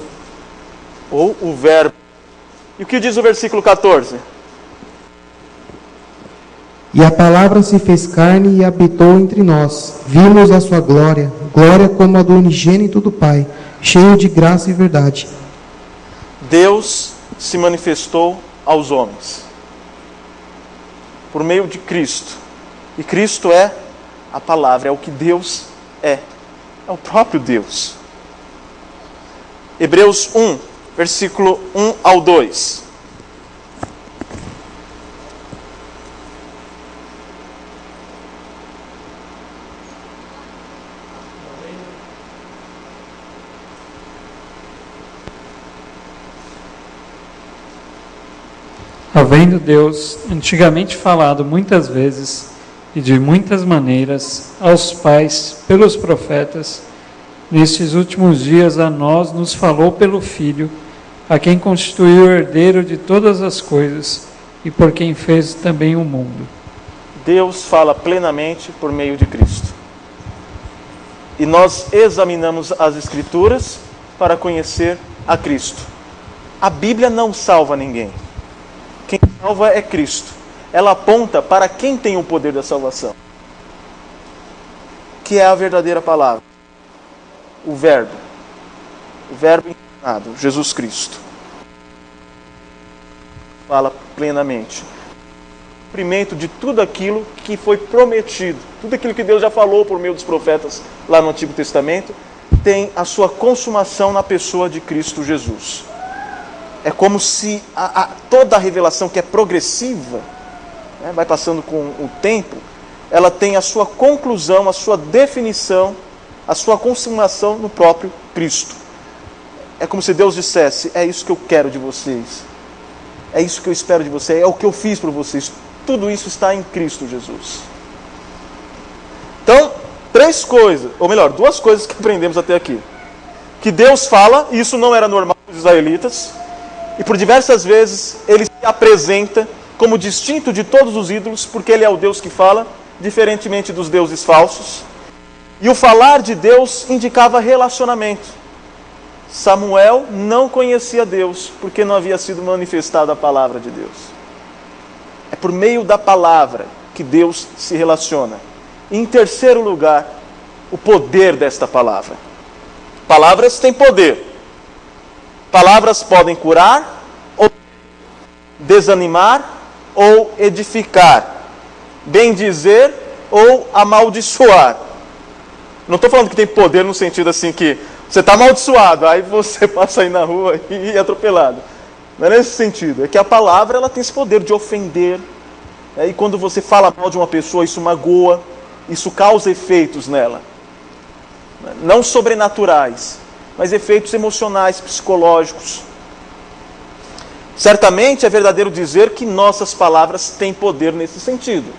Speaker 1: Ou o verbo. E o que diz o versículo 14?
Speaker 10: E a palavra se fez carne e habitou entre nós. Vimos a sua glória, glória como a do unigênito do Pai, cheio de graça e verdade.
Speaker 1: Deus se manifestou aos homens por meio de Cristo. E Cristo é a palavra, é o que Deus é. É o próprio Deus. Hebreus 1, versículo 1 ao 2.
Speaker 11: Havendo Deus antigamente falado muitas vezes e de muitas maneiras aos pais pelos profetas, nestes últimos dias a nós nos falou pelo Filho, a quem constituiu o herdeiro de todas as coisas e por quem fez também o mundo.
Speaker 1: Deus fala plenamente por meio de Cristo. E nós examinamos as Escrituras para conhecer a Cristo. A Bíblia não salva ninguém. Quem salva é Cristo. Ela aponta para quem tem o poder da salvação, que é a verdadeira palavra, o Verbo encarnado, Jesus Cristo. Fala plenamente. O cumprimento de tudo aquilo que foi prometido, tudo aquilo que Deus já falou por meio dos profetas lá no Antigo Testamento, tem a sua consumação na pessoa de Cristo Jesus. É como se toda a revelação que é progressiva, né, vai passando com o tempo, ela tem a sua conclusão, a sua definição, a sua consumação no próprio Cristo. É como se Deus dissesse, é isso que eu quero de vocês, é isso que eu espero de vocês, é o que eu fiz por vocês, tudo isso está em Cristo Jesus. Então, três coisas, ou melhor, duas coisas que aprendemos até aqui. Que Deus fala, e isso não era normal para os israelitas, e por diversas vezes ele se apresenta como distinto de todos os ídolos, porque ele é o Deus que fala, diferentemente dos deuses falsos. E o falar de Deus indicava relacionamento. Samuel não conhecia Deus, porque não havia sido manifestada a palavra de Deus. É por meio da palavra que Deus se relaciona. E em terceiro lugar, o poder desta palavra. Palavras têm poder. Palavras podem curar, ou desanimar, ou edificar. Bendizer ou amaldiçoar. Não estou falando que tem poder no sentido assim que você está amaldiçoado, aí você passa aí na rua e é atropelado. Não é nesse sentido. É que a palavra ela tem esse poder de ofender. E quando você fala mal de uma pessoa, isso magoa, isso causa efeitos nela. Não sobrenaturais, mas efeitos emocionais, psicológicos. Certamente é verdadeiro dizer que nossas palavras têm poder nesse sentido.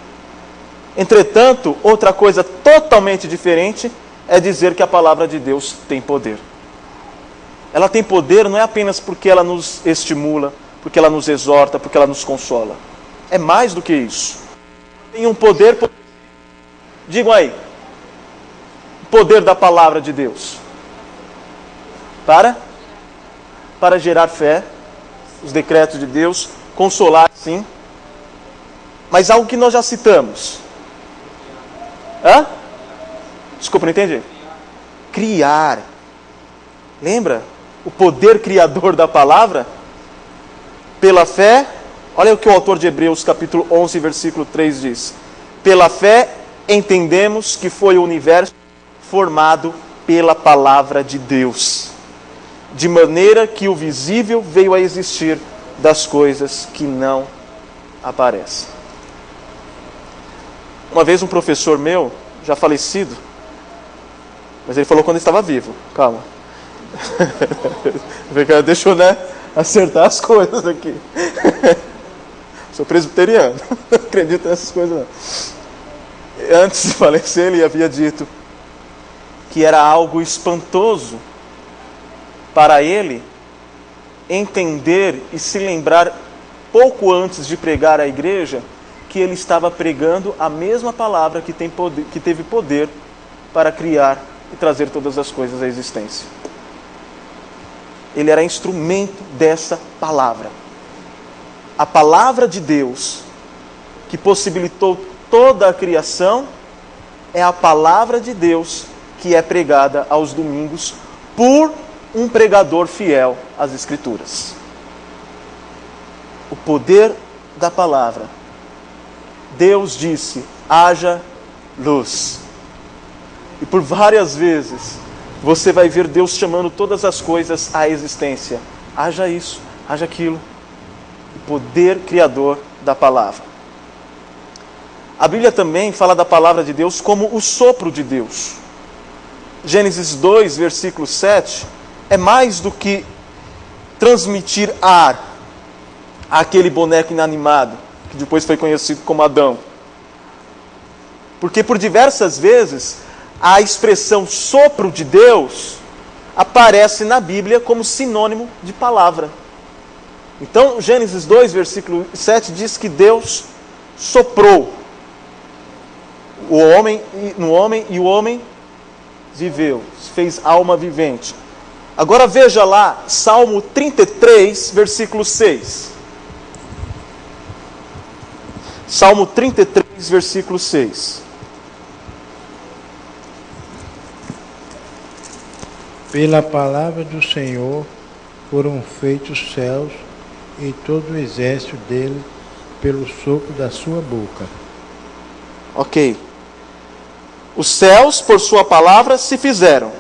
Speaker 1: Entretanto, outra coisa totalmente diferente é dizer que a palavra de Deus tem poder. Ela tem poder não é apenas porque ela nos estimula, porque ela nos exorta, porque ela nos consola. É mais do que isso. Tem um poder, digam aí, o poder da palavra de Deus. Para gerar fé, os decretos de Deus, consolar sim, mas algo que nós já citamos. Desculpa, não entendi. Criar. Lembra? O poder criador da palavra? Pela fé, olha o que o autor de Hebreus capítulo 11, versículo 3 diz. Pela fé entendemos que foi o universo formado pela palavra de Deus, de maneira que o visível veio a existir das coisas que não aparecem. Uma vez um professor meu, já falecido, mas ele falou quando estava vivo, calma. Deixa eu acertar as coisas aqui. Sou presbiteriano, não acredito nessas coisas não. Antes de falecer, ele havia dito que era algo espantoso para ele entender e se lembrar pouco antes de pregar à igreja que ele estava pregando a mesma palavra que teve poder para criar e trazer todas as coisas à existência. Ele era instrumento dessa palavra. A palavra de Deus que possibilitou toda a criação é a palavra de Deus que é pregada aos domingos por um pregador fiel às Escrituras. O poder da palavra. Deus disse, haja luz. E por várias vezes você vai ver Deus chamando todas as coisas à existência. Haja isso, haja aquilo. O poder criador da palavra. A Bíblia também fala da palavra de Deus como o sopro de Deus. Gênesis 2, versículo 7, é mais do que transmitir ar àquele boneco inanimado, que depois foi conhecido como Adão. Porque por diversas vezes a expressão sopro de Deus aparece na Bíblia como sinônimo de palavra. Então, Gênesis 2, versículo 7 diz que Deus soprou no homem e o homem viveu, fez alma vivente. Agora veja lá, Salmo 33, versículo 6. Salmo 33, versículo 6.
Speaker 12: Pela palavra do Senhor foram feitos os céus e todo o exército dele pelo sopro da sua boca.
Speaker 1: Ok. Os céus, por sua palavra, se fizeram,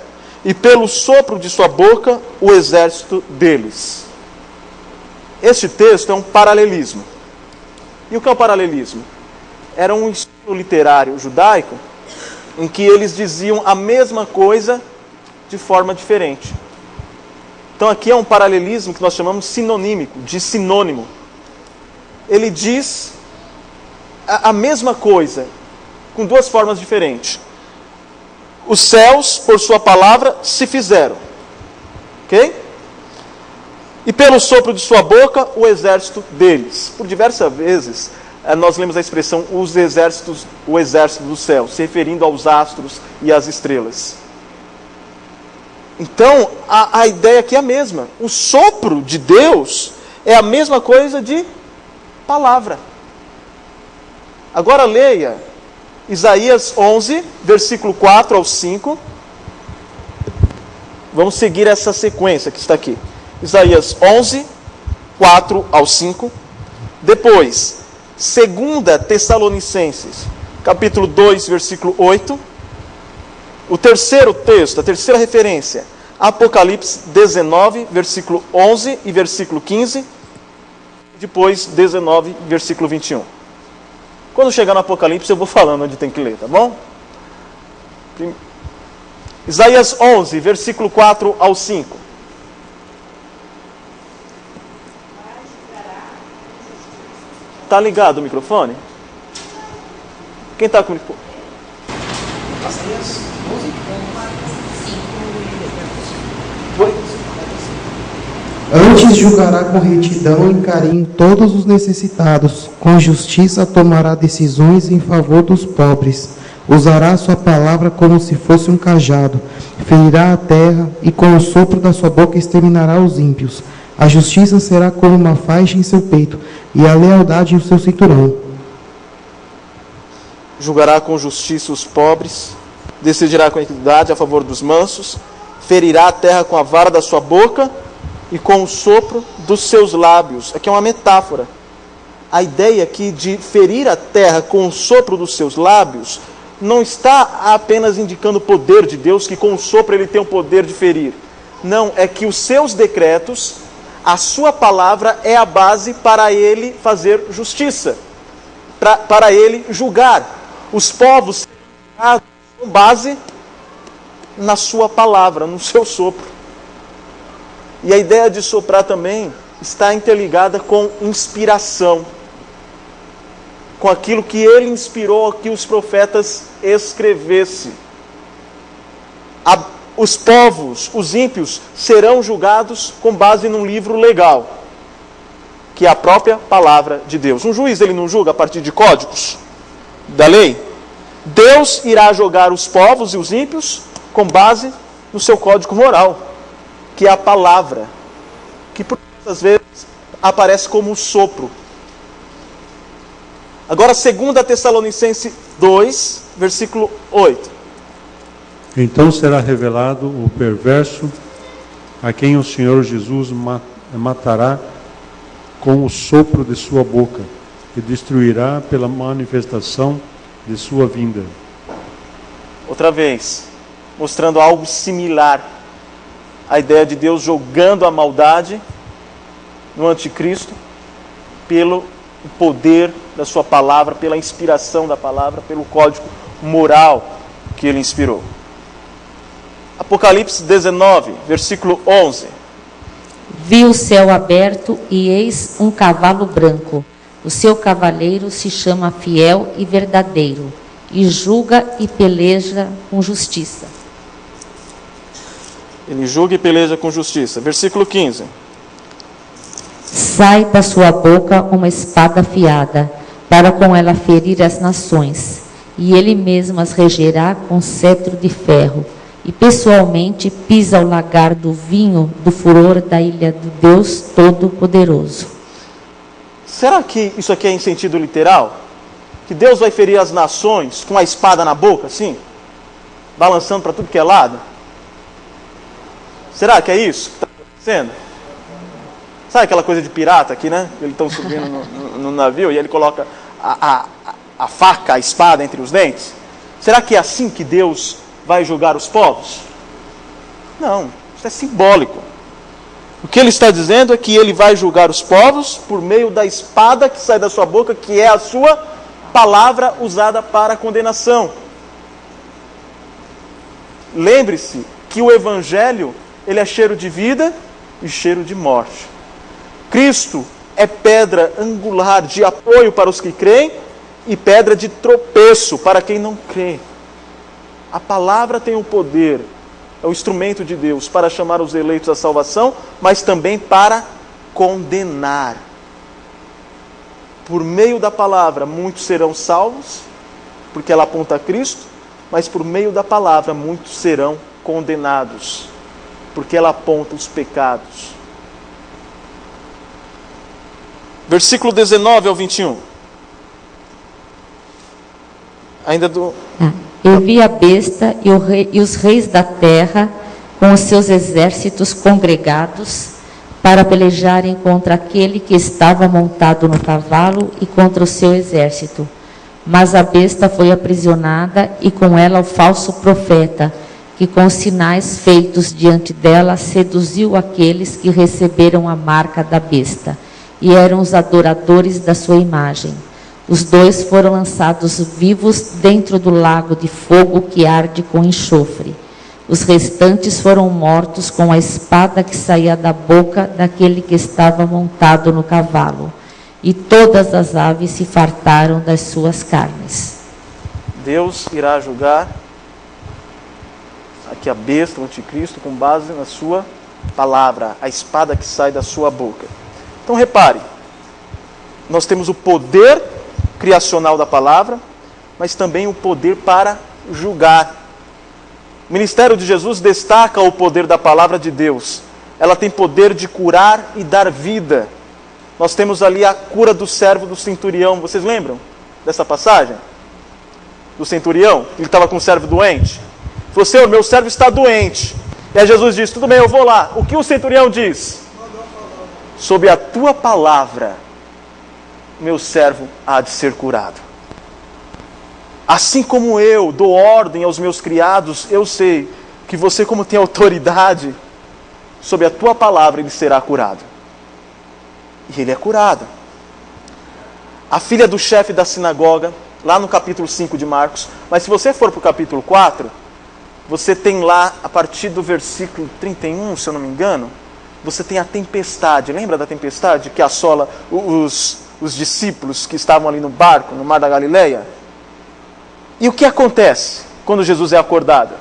Speaker 1: e pelo sopro de sua boca, o exército deles. Este texto é um paralelismo. E o que é o paralelismo? Era um estilo literário judaico em que eles diziam a mesma coisa de forma diferente. Então aqui é um paralelismo que nós chamamos sinonímico, de sinônimo. Ele diz a mesma coisa, com duas formas diferentes. Os céus, por sua palavra, se fizeram. Ok? E pelo sopro de sua boca, o exército deles. Por diversas vezes, nós lemos a expressão o exército dos céus, se referindo aos astros e às estrelas. Então, a ideia aqui é a mesma. O sopro de Deus é a mesma coisa de palavra. Agora leia Isaías 11, versículo 4 ao 5. Vamos seguir essa sequência que está aqui. Isaías 11, 4 ao 5. Depois, 2 Tessalonicenses, capítulo 2, versículo 8. O terceiro texto, a terceira referência, Apocalipse 19, versículo 11 e versículo 15. Depois, 19, versículo 21. Quando chegar no Apocalipse, eu vou falando onde tem que ler, tá bom? Isaías 11, versículo 4 ao 5. Tá ligado o microfone? Quem está com o microfone?
Speaker 10: Antes julgará com retidão e carinho todos os necessitados, com justiça tomará decisões em favor dos pobres, usará a sua palavra como se fosse um cajado, ferirá a terra e com o sopro da sua boca exterminará os ímpios. A justiça será como uma faixa em seu peito e a lealdade em seu cinturão.
Speaker 1: Julgará com justiça os pobres, decidirá com equidade a favor dos mansos, ferirá a terra com a vara da sua boca e com o sopro dos seus lábios. Aqui é uma metáfora. A ideia aqui de ferir a terra com o sopro dos seus lábios não está apenas indicando o poder de Deus, que com o sopro ele tem o poder de ferir. Não, é que os seus decretos, a sua palavra é a base para ele fazer justiça, para ele julgar. Os povos serão julgados com base na sua palavra, no seu sopro. E a ideia de soprar também está interligada com inspiração, com aquilo que ele inspirou que os profetas escrevessem. Os povos, os ímpios, serão julgados com base num livro legal, que é a própria palavra de Deus. Um juiz, ele não julga a partir de códigos da lei? Deus irá julgar os povos e os ímpios com base no seu código moral, que é a palavra, que por muitas vezes aparece como um sopro. Agora, 2 Tessalonicenses 2, versículo 8.
Speaker 9: Então será revelado o perverso, a quem o Senhor Jesus matará com o sopro de sua boca, e destruirá pela manifestação de sua vinda.
Speaker 1: Outra vez, mostrando algo similar. A ideia de Deus jogando a maldade no anticristo pelo poder da sua palavra, pela inspiração da palavra, pelo código moral que ele inspirou. Apocalipse 19, versículo 11.
Speaker 3: Vi o céu aberto e eis um cavalo branco. O seu cavaleiro se chama Fiel e Verdadeiro, e julga e peleja com justiça.
Speaker 1: Ele julga e peleja com justiça. Versículo 15.
Speaker 3: Sai da sua boca uma espada afiada, para com ela ferir as nações, e ele mesmo as regerá com cetro de ferro, e pessoalmente pisa o lagar do vinho do furor da ilha do Deus Todo-Poderoso.
Speaker 1: Será que isso aqui é em sentido literal? Que Deus vai ferir as nações com a espada na boca, assim? Balançando para tudo que é lado? Será que é isso que está acontecendo? Sabe aquela coisa de pirata aqui, né? Eles estão subindo no navio e ele coloca a faca, a espada entre os dentes. Será que é assim que Deus vai julgar os povos? Não, isso é simbólico. O que ele está dizendo é que ele vai julgar os povos por meio da espada que sai da sua boca, que é a sua palavra usada para a condenação. Lembre-se que o Evangelho, ele é cheiro de vida e cheiro de morte. Cristo é pedra angular de apoio para os que creem e pedra de tropeço para quem não crê. A palavra tem o poder, é o instrumento de Deus para chamar os eleitos à salvação, mas também para condenar. Por meio da palavra, muitos serão salvos, porque ela aponta a Cristo, mas por meio da palavra, muitos serão condenados, porque ela aponta os pecados. Versículo 19 ao 21. Ainda do...
Speaker 13: Eu vi a besta e os reis da terra com os seus exércitos congregados para pelejarem contra aquele que estava montado no cavalo e contra o seu exército. Mas a besta foi aprisionada e com ela o falso profeta, que com os sinais feitos diante dela seduziu aqueles que receberam a marca da besta e eram os adoradores da sua imagem. Os dois foram lançados vivos dentro do lago de fogo que arde com enxofre. Os restantes foram mortos com a espada que saía da boca daquele que estava montado no cavalo. E todas as aves se fartaram das suas carnes.
Speaker 1: Deus irá julgar aqui a besta, o anticristo, com base na sua palavra, a espada que sai da sua boca. Então repare, nós temos o poder criacional da palavra, mas também o poder para julgar. O ministério de Jesus destaca o poder da palavra de Deus. Ela tem poder de curar e dar vida. Nós temos ali a cura do servo do centurião. Vocês lembram dessa passagem? Do centurião? Ele estava com um servo doente. Ele falou, Senhor, meu servo está doente. E aí Jesus disse, tudo bem, eu vou lá. O que o centurião diz? Sob a tua palavra, meu servo há de ser curado. Assim como eu dou ordem aos meus criados, eu sei que você, como tem autoridade, sob a tua palavra ele será curado. E ele é curado. A filha do chefe da sinagoga, lá no capítulo 5 de Marcos, mas se você for para o capítulo 4, você tem lá, a partir do versículo 31, se eu não me engano, você tem a tempestade. Lembra da tempestade que assola os discípulos que estavam ali no barco, no mar da Galileia? E o que acontece quando Jesus é acordado?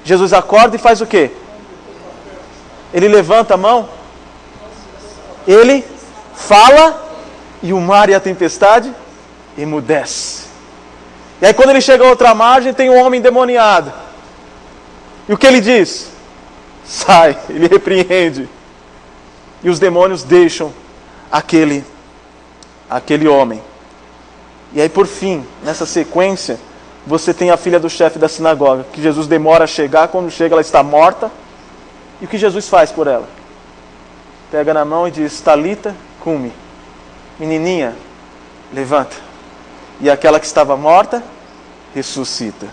Speaker 1: Jesus acorda e faz o quê? Ele levanta a mão, ele fala e o mar e a tempestade emudece. E aí quando ele chega a outra margem, tem um homem endemoniado. E o que ele diz? Sai, ele repreende. E os demônios deixam aquele homem. E aí por fim, nessa sequência, você tem a filha do chefe da sinagoga, que Jesus demora a chegar, quando chega ela está morta. E o que Jesus faz por ela? Pega na mão e diz, Talita, cumi. Menininha, levanta. E aquela que estava morta, ressuscita.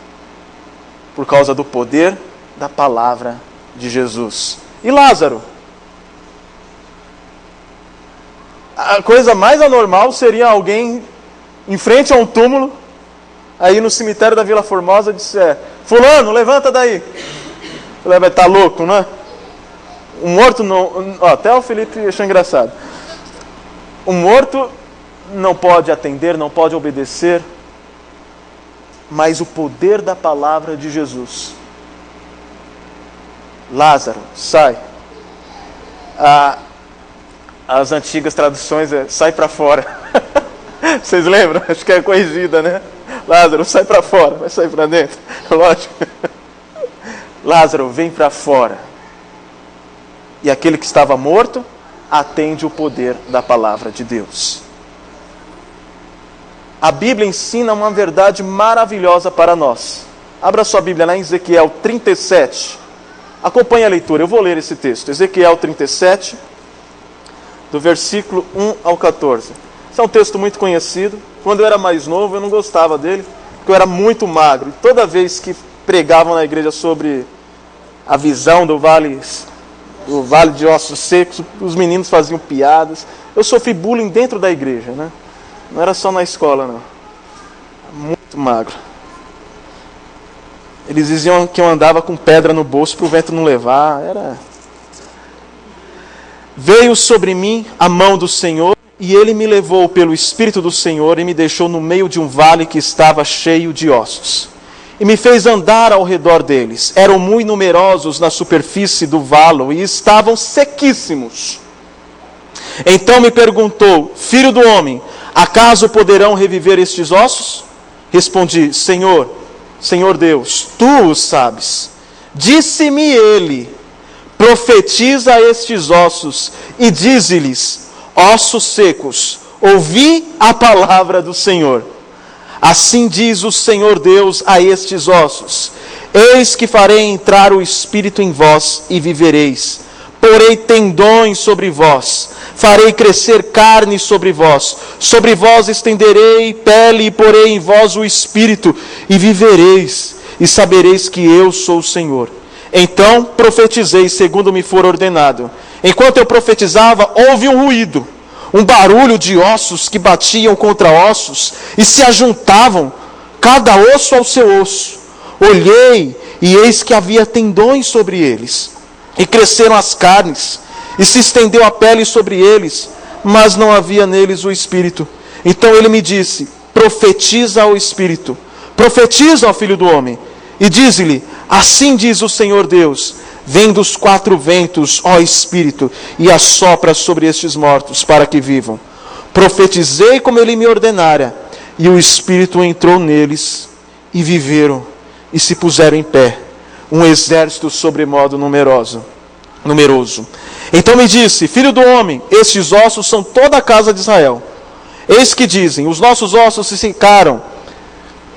Speaker 1: Por causa do poder da palavra de Jesus. E Lázaro? A coisa mais anormal seria alguém em frente a um túmulo, aí no cemitério da Vila Formosa, disser, fulano, levanta daí. Ele vai estar louco, não é? O morto não... até o Felipe achou engraçado. O morto não pode atender, não pode obedecer, mas o poder da palavra de Jesus. Lázaro, sai. As antigas traduções é, sai para fora. Vocês lembram? Acho que é corrigida, né? Lázaro, sai para fora, vai sair para dentro. Lógico. Lázaro, vem para fora. E aquele que estava morto atende o poder da palavra de Deus. A Bíblia ensina uma verdade maravilhosa para nós. Abra sua Bíblia lá em Ezequiel 37. Acompanhe a leitura, eu vou ler esse texto. Ezequiel 37, do versículo 1 ao 14. Esse é um texto muito conhecido. Quando eu era mais novo, eu não gostava dele, porque eu era muito magro. E toda vez que pregavam na igreja sobre a visão do vale de ossos secos, os meninos faziam piadas. Eu sofri bullying dentro da igreja, né? Não era só na escola, não. Muito magro. Eles diziam que eu andava com pedra no bolso para o vento não levar. Veio sobre mim a mão do Senhor, E ele me levou pelo Espírito do Senhor e me deixou no meio de um vale que estava cheio de ossos. E me fez andar ao redor deles. Eram muito numerosos na superfície do vale e estavam sequíssimos. Então me perguntou: filho do homem, acaso poderão reviver estes ossos? Respondi: Senhor, Senhor Deus, tu o sabes. Disse-me ele: profetiza a estes ossos e dize-lhes: ossos secos, ouvi a palavra do Senhor. Assim diz o Senhor Deus a estes ossos: eis que farei entrar o Espírito em vós e vivereis. Porei tendões sobre vós, farei crescer carne sobre vós estenderei pele e porei em vós o Espírito e vivereis e sabereis que eu sou o Senhor. Então profetizei segundo me for ordenado. Enquanto eu profetizava, houve um ruído, um barulho de ossos que batiam contra ossos e se ajuntavam, cada osso ao seu osso. Olhei e eis que havia tendões sobre eles, e cresceram as carnes, e se estendeu a pele sobre eles, mas não havia neles o Espírito. Então ele me disse: profetiza ao Espírito, profetiza ao Filho do Homem, e diz-lhe: assim diz o Senhor Deus, vem dos quatro ventos, ó Espírito, e assopra sobre estes mortos, para que vivam. Profetizei como ele me ordenara, e o Espírito entrou neles, e viveram, e se puseram em pé, um exército sobremodo numeroso. Então me disse: filho do homem, estes ossos são toda a casa de Israel. Eis que dizem: os nossos ossos se secaram,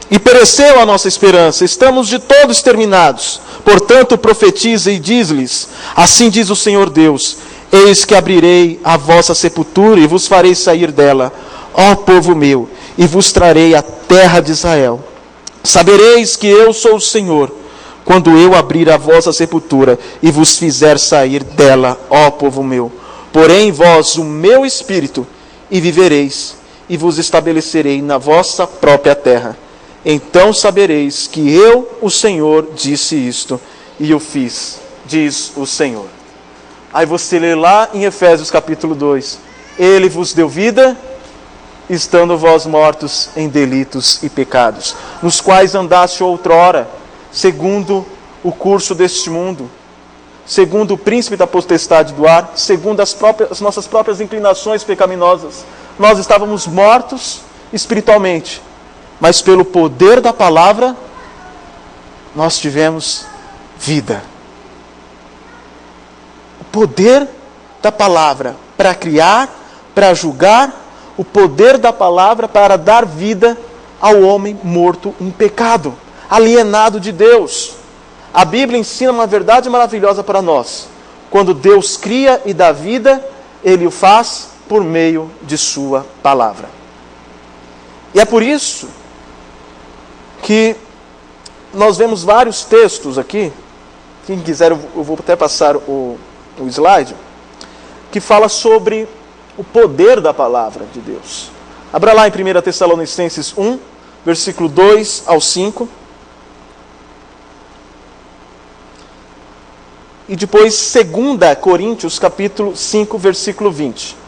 Speaker 1: e pereceu a nossa esperança, estamos de todos exterminados. Portanto profetiza e diz-lhes: assim diz o Senhor Deus, eis que abrirei a vossa sepultura e vos farei sair dela, ó povo meu, e vos trarei a terra de Israel. Sabereis que eu sou o Senhor, quando eu abrir a vossa sepultura e vos fizer sair dela, ó povo meu. Porém em vós o meu Espírito, e vivereis, e vos estabelecerei na vossa própria terra. Então sabereis que eu, o Senhor, disse isto, e o fiz, diz o Senhor. Aí você lê lá em Efésios capítulo 2, ele vos deu vida, estando vós mortos em delitos e pecados, nos quais andaste outrora, segundo o curso deste mundo, segundo o príncipe da potestade do ar, segundo as nossas próprias inclinações pecaminosas. Nós estávamos mortos espiritualmente, mas pelo poder da palavra, nós tivemos vida. O poder da palavra para criar, para julgar, o poder da palavra para dar vida ao homem morto em pecado, alienado de Deus. A Bíblia ensina uma verdade maravilhosa para nós. Quando Deus cria e dá vida, Ele o faz por meio de sua palavra. E é por isso que nós vemos vários textos aqui, quem quiser eu vou até passar o slide, que fala sobre o poder da palavra de Deus. Abra lá em 1 Tessalonicenses 1, versículo 2 ao 5. E depois 2 Coríntios capítulo 5, versículo 20.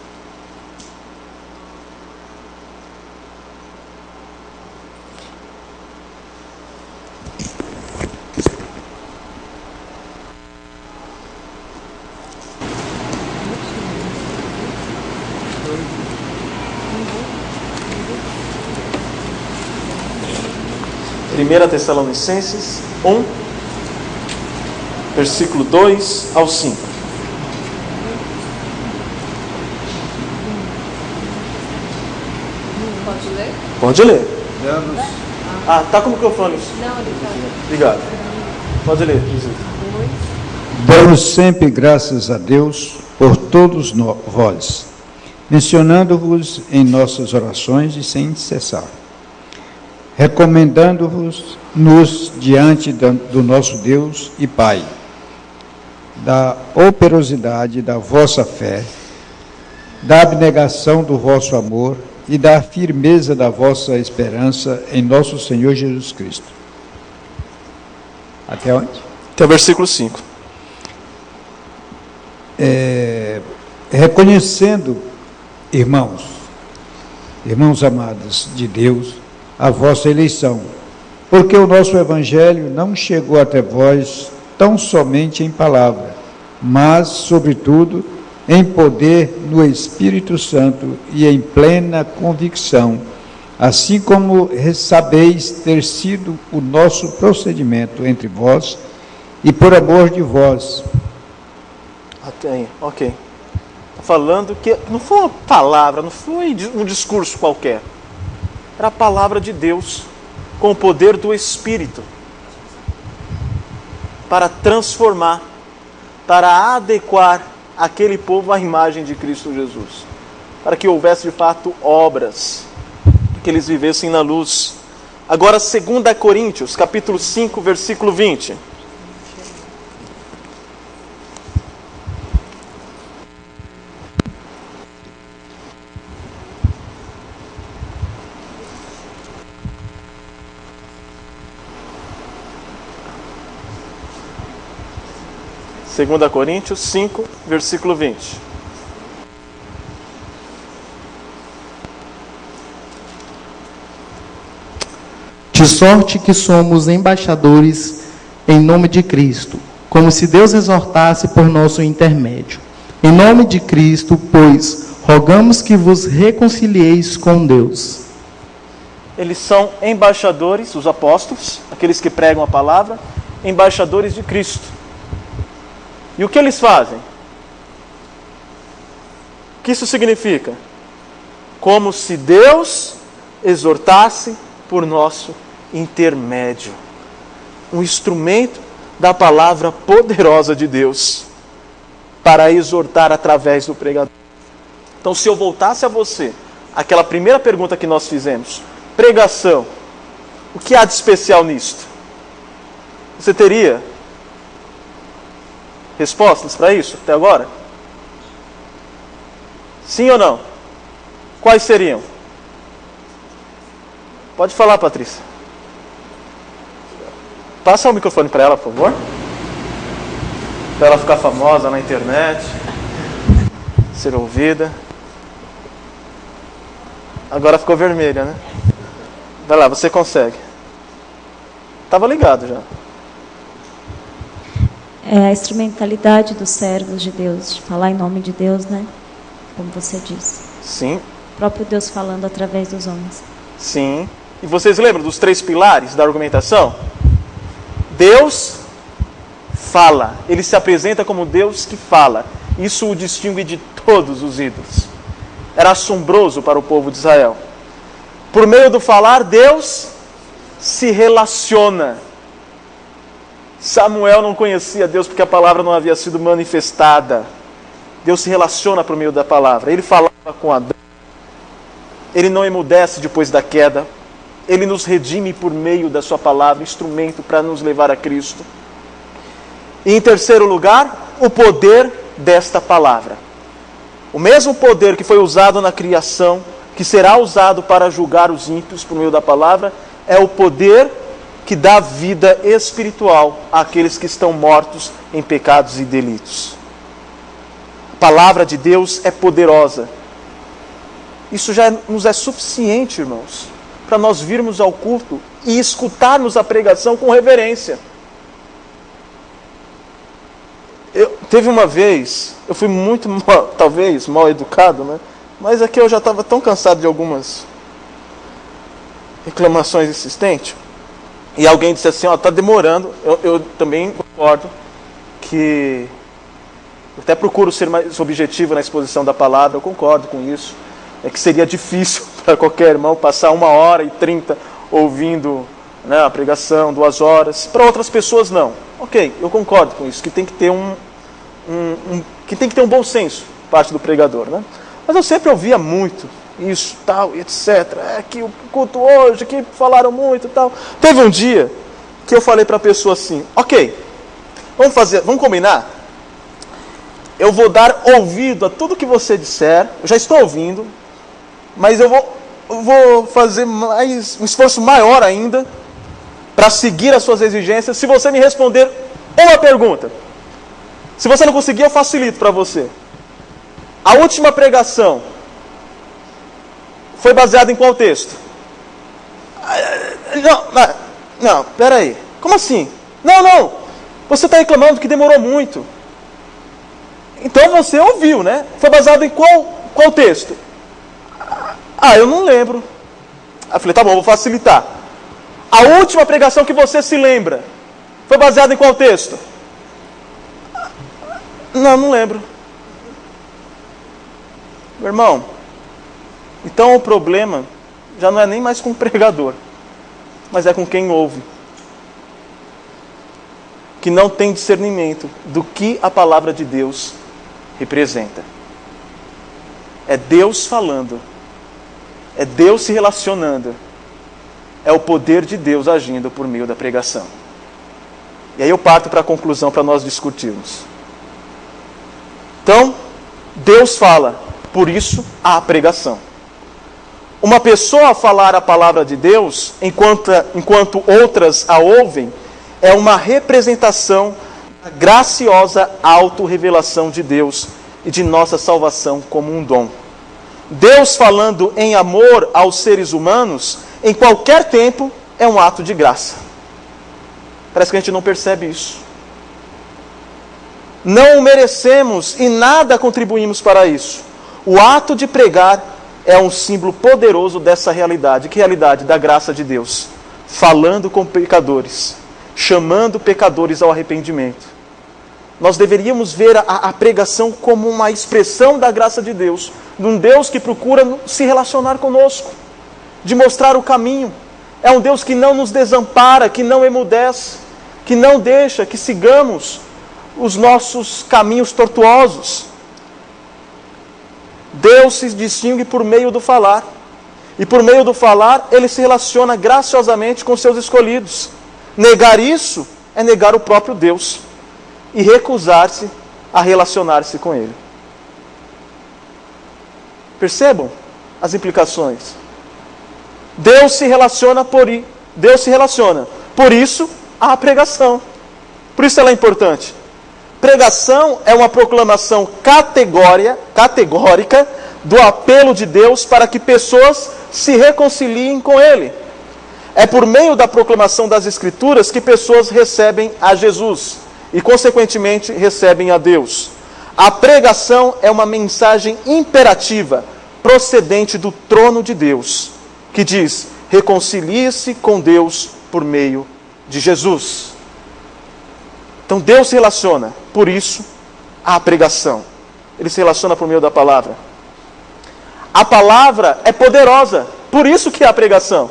Speaker 1: Primeira Tessalonicenses 1, versículo 2 ao 5.
Speaker 8: Pode ler?
Speaker 1: Pode ler. Ah, tá com o microfone.
Speaker 8: Não, ele está.
Speaker 1: Obrigado. Pode ler.
Speaker 2: Damos sempre graças a Deus por todos vós, mencionando-vos em nossas orações e sem cessar, recomendando-vos diante do nosso Deus e Pai, da operosidade da vossa fé, da abnegação do vosso amor e da firmeza da vossa esperança em nosso Senhor Jesus Cristo. Até onde?
Speaker 1: Até o versículo 5.
Speaker 2: Reconhecendo irmãos amados de Deus, a vossa eleição, porque o nosso Evangelho não chegou até vós tão somente em palavra, mas, sobretudo, em poder no Espírito Santo e em plena convicção, assim como sabeis ter sido o nosso procedimento entre vós e por amor de vós.
Speaker 1: Ok. Falando que não foi uma palavra, não foi um discurso qualquer. Era a palavra de Deus, com o poder do Espírito, para transformar, para adequar aquele povo à imagem de Cristo Jesus, para que houvesse de fato obras, que eles vivessem na luz. Agora 2 Coríntios, capítulo 5, versículo 20. Segunda Coríntios 5, versículo 20.
Speaker 10: De sorte que somos embaixadores em nome de Cristo, como se Deus exortasse por nosso intermédio. Em nome de Cristo, pois, rogamos que vos reconcilieis com Deus.
Speaker 1: Eles são embaixadores, os apóstolos, aqueles que pregam a palavra, embaixadores de Cristo. E o que eles fazem? O que isso significa? Como se Deus exortasse por nosso intermédio. Um instrumento da palavra poderosa de Deus para exortar através do pregador. Então, se eu voltasse a você, aquela primeira pergunta que nós fizemos, pregação, o que há de especial nisto? Você teria respostas para isso até agora? Sim ou não? Quais seriam? Pode falar, Patrícia. Passa o microfone para ela, por favor. Para ela ficar famosa na internet, ser ouvida. Agora ficou vermelha, né? Vai lá, você consegue. Estava ligado já.
Speaker 14: É a instrumentalidade dos servos de Deus, de falar em nome de Deus, né? Como você disse.
Speaker 1: Sim.
Speaker 14: O próprio Deus falando através dos homens.
Speaker 1: Sim. E vocês lembram dos 3 pilares da argumentação? Deus fala. Ele se apresenta como Deus que fala. Isso o distingue de todos os ídolos. Era assombroso para o povo de Israel. Por meio do falar, Deus se relaciona. Samuel não conhecia Deus porque a palavra não havia sido manifestada. Deus se relaciona por meio da palavra. Ele falava com Adão. Ele não emudece depois da queda. Ele nos redime por meio da sua palavra, instrumento para nos levar a Cristo. E em terceiro lugar, o poder desta palavra. O mesmo poder que foi usado na criação, que será usado para julgar os ímpios por meio da palavra, é o poder que dá vida espiritual àqueles que estão mortos em pecados e delitos. A palavra de Deus é poderosa. Isso já nos é suficiente, irmãos, para nós virmos ao culto e escutarmos a pregação com reverência. Teve uma vez, eu fui muito, talvez, mal educado, né? Mas aqui eu já estava tão cansado de algumas reclamações insistentes. E alguém disse assim, está demorando. Eu também concordo que... Eu até procuro ser mais objetivo na exposição da palavra, eu concordo com isso. É que seria difícil para qualquer irmão passar 1h30 ouvindo, né, a pregação, 2 horas. Para outras pessoas não. Ok, eu concordo com isso, que tem que ter que tem que ter um bom senso, parte do pregador, né? Mas eu sempre ouvia muito isso, tal, etc. Que o culto hoje, que falaram muito, tal. Teve um dia que eu falei para a pessoa assim, ok, vamos combinar? Eu vou dar ouvido a tudo que você disser, eu já estou ouvindo, mas eu vou fazer um esforço maior ainda para seguir as suas exigências se você me responder uma pergunta. Se você não conseguir, eu facilito para você. A última pregação foi baseado em qual texto? Não, peraí. Como assim? Não. Você está reclamando que demorou muito. Então você ouviu, né? Foi baseado em qual texto? Eu não lembro. Eu falei, tá bom, vou facilitar. A última pregação que você se lembra foi baseada em qual texto? Não lembro. Meu irmão, então o problema já não é nem mais com o pregador, mas é com quem ouve, que não tem discernimento do que a palavra de Deus representa. É Deus falando, é Deus se relacionando, é o poder de Deus agindo por meio da pregação. E aí eu parto para a conclusão para nós discutirmos. Então, Deus fala, por isso há pregação. Uma pessoa falar a palavra de Deus, enquanto outras a ouvem, é uma representação da graciosa autorrevelação de Deus e de nossa salvação como um dom. Deus falando em amor aos seres humanos, em qualquer tempo, é um ato de graça. Parece que a gente não percebe isso. Não o merecemos e nada contribuímos para isso. O ato de pregar é um símbolo poderoso dessa realidade. Que realidade? Da graça de Deus. Falando com pecadores, chamando pecadores ao arrependimento. Nós deveríamos ver a pregação como uma expressão da graça de Deus, de um Deus que procura se relacionar conosco, de mostrar o caminho. É um Deus que não nos desampara, que não emudece, que não deixa que sigamos os nossos caminhos tortuosos. Deus se distingue por meio do falar. E por meio do falar, Ele se relaciona graciosamente com seus escolhidos. Negar isso é negar o próprio Deus e recusar-se a relacionar-se com Ele. Percebam as implicações. Deus se relaciona, por isso há a pregação. Por isso ela é importante. Pregação é uma proclamação categórica do apelo de Deus para que pessoas se reconciliem com Ele. É por meio da proclamação das Escrituras que pessoas recebem a Jesus e, consequentemente, recebem a Deus. A pregação é uma mensagem imperativa procedente do trono de Deus, que diz: reconcilie-se com Deus por meio de Jesus. Então Deus se relaciona, por isso há a pregação. Ele se relaciona por meio da palavra. A palavra é poderosa, por isso que há a pregação.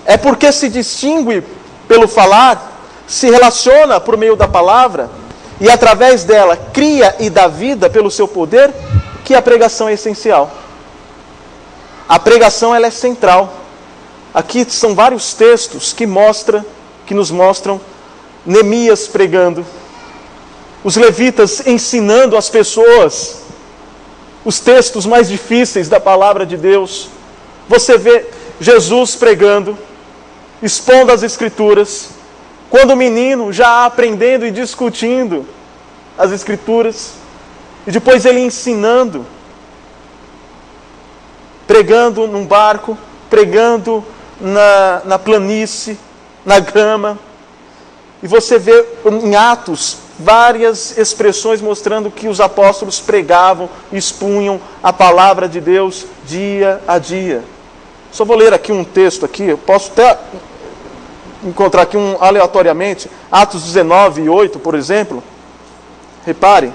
Speaker 1: É porque se distingue pelo falar, se relaciona por meio da palavra e através dela cria e dá vida pelo seu poder, que a pregação é essencial. A pregação ela é central. Aqui são vários textos que nos mostram Neemias pregando, os levitas ensinando as pessoas os textos mais difíceis da palavra de Deus. Você vê Jesus pregando, expondo as Escrituras, quando o menino já aprendendo e discutindo as Escrituras, e depois ele ensinando, pregando num barco, pregando na planície, na grama. E você vê em Atos várias expressões mostrando que os apóstolos pregavam, expunham a palavra de Deus dia a dia. Só vou ler aqui um texto aqui, eu posso até encontrar aqui aleatoriamente, Atos 19, 8, por exemplo. Repare.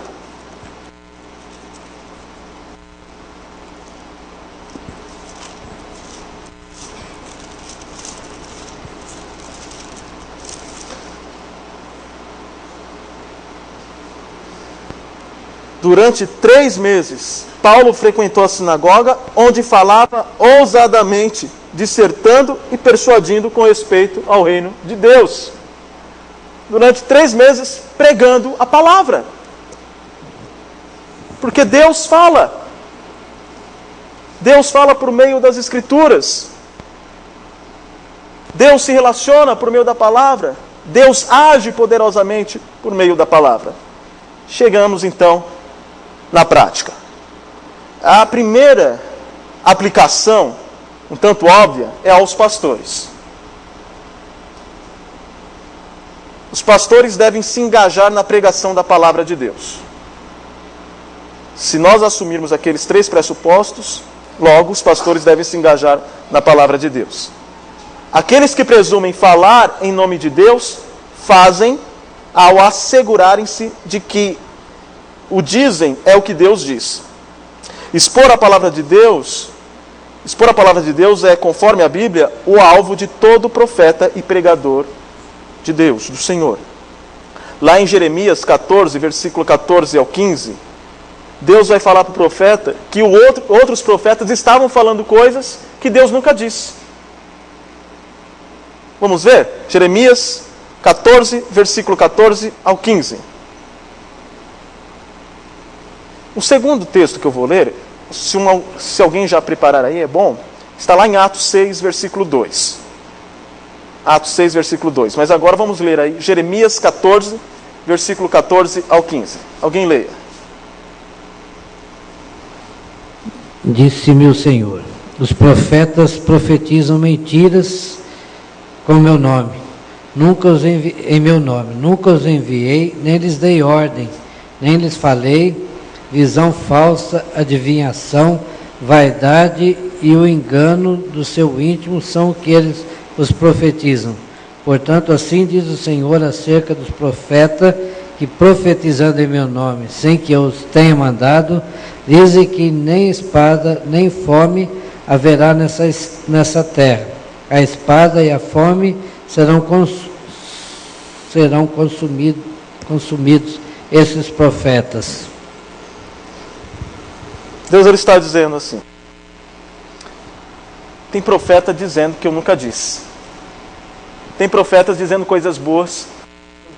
Speaker 1: Durante 3 meses, Paulo frequentou a sinagoga, onde falava ousadamente, dissertando e persuadindo com respeito ao reino de Deus. Durante 3 meses, pregando a palavra. Porque Deus fala. Deus fala por meio das Escrituras. Deus se relaciona por meio da palavra. Deus age poderosamente por meio da palavra. Chegamos então na prática. A primeira aplicação, um tanto óbvia, é aos pastores. Os pastores devem se engajar na pregação da palavra de Deus. Se nós assumirmos aqueles 3 pressupostos, logo os pastores devem se engajar na palavra de Deus. Aqueles que presumem falar em nome de Deus, fazem ao assegurarem-se de que o dizem é o que Deus diz. Expor a palavra de Deus é, conforme a Bíblia, o alvo de todo profeta e pregador de Deus, do Senhor. Lá em Jeremias 14, versículo 14 ao 15, Deus vai falar para o profeta que outros profetas estavam falando coisas que Deus nunca disse. Vamos ver? Jeremias 14, versículo 14 ao 15. O segundo texto que eu vou ler, se alguém já preparar aí, é bom, está lá em Atos 6, versículo 2. Atos 6, versículo 2. Mas agora vamos ler aí Jeremias 14, versículo 14 ao 15. Alguém leia.
Speaker 5: Disse-me o Senhor: os profetas profetizam mentiras com meu nome. Em meu nome. Nunca os enviei, nem lhes dei ordem, nem lhes falei. Visão falsa, adivinhação, vaidade e o engano do seu íntimo são o que eles os profetizam. Portanto, assim diz o Senhor acerca dos profetas que, profetizando em meu nome, sem que eu os tenha mandado, dizem que nem espada, nem fome haverá nessa terra. A espada e a fome serão consumidos esses profetas.
Speaker 1: Deus ele está dizendo assim: tem profeta dizendo que eu nunca disse. Tem profetas dizendo coisas boas,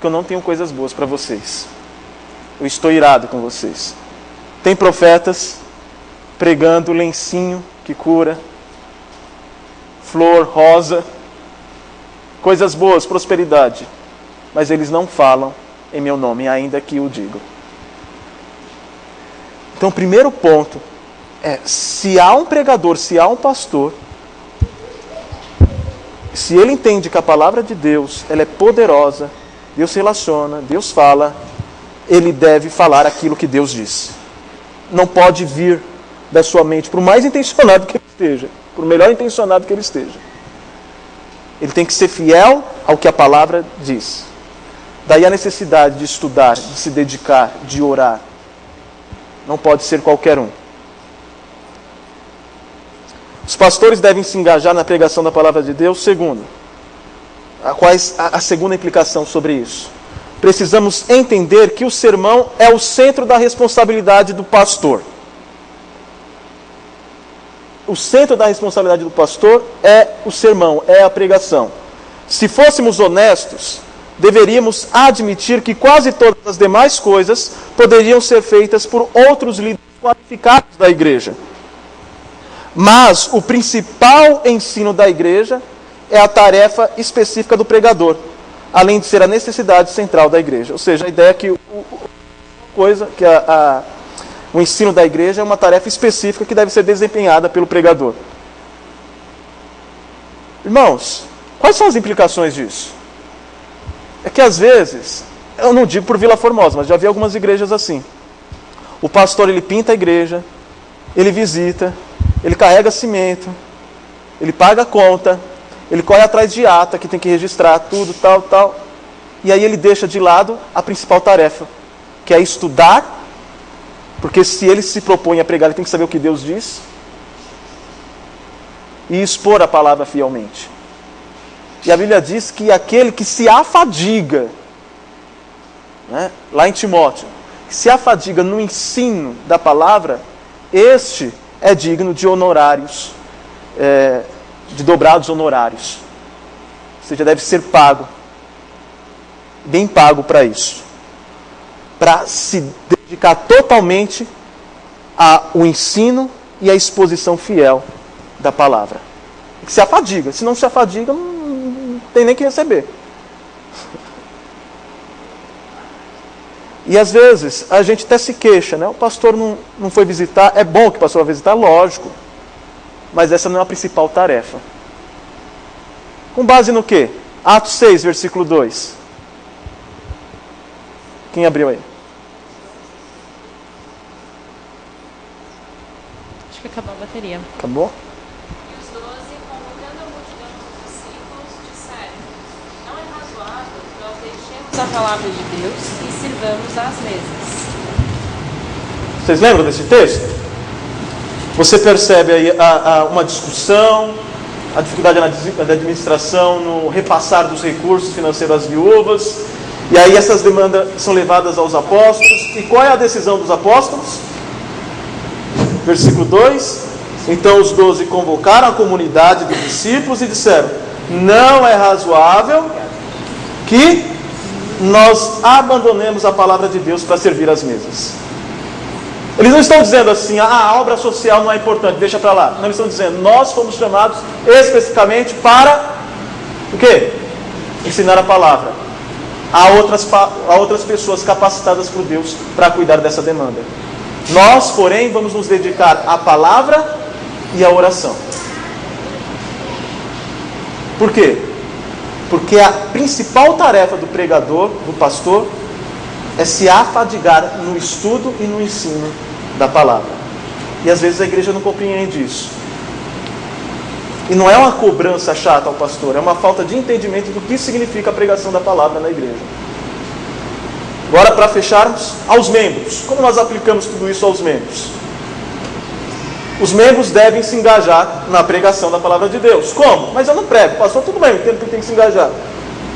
Speaker 1: que eu não tenho coisas boas para vocês. Eu estou irado com vocês. Tem profetas pregando lencinho que cura, flor, rosa, coisas boas, prosperidade. Mas eles não falam em meu nome, ainda que o digam. Então, o primeiro ponto é, se há um pregador, se há um pastor, se ele entende que a palavra de Deus ela é poderosa, Deus se relaciona, Deus fala, ele deve falar aquilo que Deus disse. Não pode vir da sua mente, por mais intencionado que ele esteja, por melhor intencionado que ele esteja. Ele tem que ser fiel ao que a palavra diz. Daí a necessidade de estudar, de se dedicar, de orar. Não pode ser qualquer um. Os pastores devem se engajar na pregação da palavra de Deus. Segundo, a segunda implicação sobre isso? Precisamos entender que o sermão é o centro da responsabilidade do pastor. O centro da responsabilidade do pastor é o sermão, é a pregação. Se fôssemos honestos, deveríamos admitir que quase todas as demais coisas poderiam ser feitas por outros líderes qualificados da igreja. Mas o principal ensino da igreja é a tarefa específica do pregador, além de ser a necessidade central da igreja. Ou seja, a ideia é que o ensino da igreja é uma tarefa específica que deve ser desempenhada pelo pregador. Irmãos, quais são as implicações disso? É que às vezes, eu não digo por Vila Formosa, mas já vi algumas igrejas assim. O pastor ele pinta a igreja, ele visita, ele carrega cimento, ele paga a conta, ele corre atrás de ata, que tem que registrar tudo, tal. E aí ele deixa de lado a principal tarefa, que é estudar, porque se ele se propõe a pregar, ele tem que saber o que Deus diz, e expor a palavra fielmente. E a Bíblia diz que aquele que se afadiga, né, lá em Timóteo, que se afadiga no ensino da palavra, este é digno de honorários, de dobrados honorários. Ou seja, deve ser pago, bem pago para isso. Para se dedicar totalmente ao ensino e à exposição fiel da palavra. Que se afadiga, se não se afadiga, não tem nem que receber. E às vezes a gente até se queixa, né? O pastor não foi visitar. É bom que o pastor vá visitar, lógico. mas essa não é a principal tarefa. Com base no quê? Atos 6, versículo 2. Quem abriu aí?
Speaker 3: Acho que acabou a bateria.
Speaker 1: Acabou?
Speaker 15: E os 12, convocando a multidão dos discípulos, disseram: não é razoável que nós deixemos a palavra de Deus e sirvamos às mesas.
Speaker 1: Vocês lembram desse texto? Você percebe aí uma discussão, a dificuldade na administração, no repassar dos recursos financeiros às viúvas, e aí essas demandas são levadas aos apóstolos. E qual é a decisão dos apóstolos? Versículo 2: então os 12 convocaram a comunidade dos discípulos e disseram: não é razoável que nós abandonemos a palavra de Deus para servir às mesas. Eles não estão dizendo assim, a obra social não é importante, deixa para lá. Não, eles estão dizendo, nós fomos chamados especificamente para o quê? Ensinar a palavra a outras pessoas capacitadas por Deus para cuidar dessa demanda. Nós, porém, vamos nos dedicar à palavra e à oração. Por quê? Porque a principal tarefa do pregador, do pastor, é se afadigar no estudo e no ensino da palavra. E às vezes a igreja não compreende isso. E não é uma cobrança chata ao pastor, é uma falta de entendimento do que significa a pregação da palavra na igreja. Agora, para fecharmos, aos membros. Como nós aplicamos tudo isso aos membros? Os membros devem se engajar na pregação da palavra de Deus. Como? Mas eu não prego, pastor, tudo bem, eu entendo que ele tem que se engajar.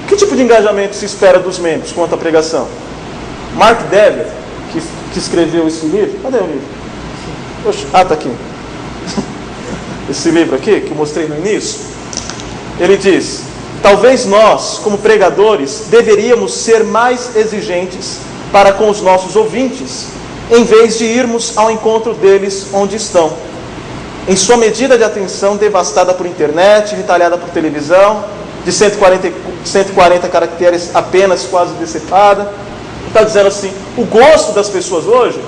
Speaker 1: Que tipo de engajamento se espera dos membros quanto à pregação? Mark Dever, que escreveu esse livro, cadê o livro? Está aqui. Esse livro aqui, que eu mostrei no início, ele diz: talvez nós, como pregadores, deveríamos ser mais exigentes para com os nossos ouvintes, em vez de irmos ao encontro deles onde estão. Em sua medida de atenção devastada por internet, retalhada por televisão, de 140 caracteres apenas, quase decepada. Está dizendo assim, o gosto das pessoas hoje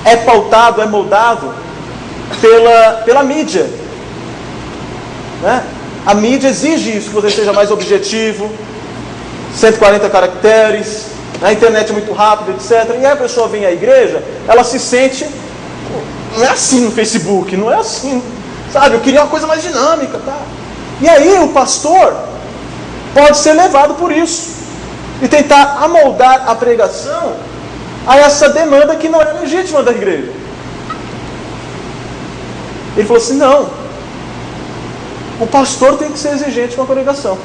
Speaker 1: é pautado, é moldado pela mídia, né? A mídia exige isso, que você seja mais objetivo, 140 caracteres, a internet é muito rápida, etc. E aí a pessoa vem à igreja, ela se sente, não é assim no Facebook, não é assim, sabe? Eu queria uma coisa mais dinâmica, tá? E aí o pastor pode ser levado por isso e tentar amoldar a pregação a essa demanda que não é legítima da igreja. Ele falou assim, não, o pastor tem que ser exigente com a congregação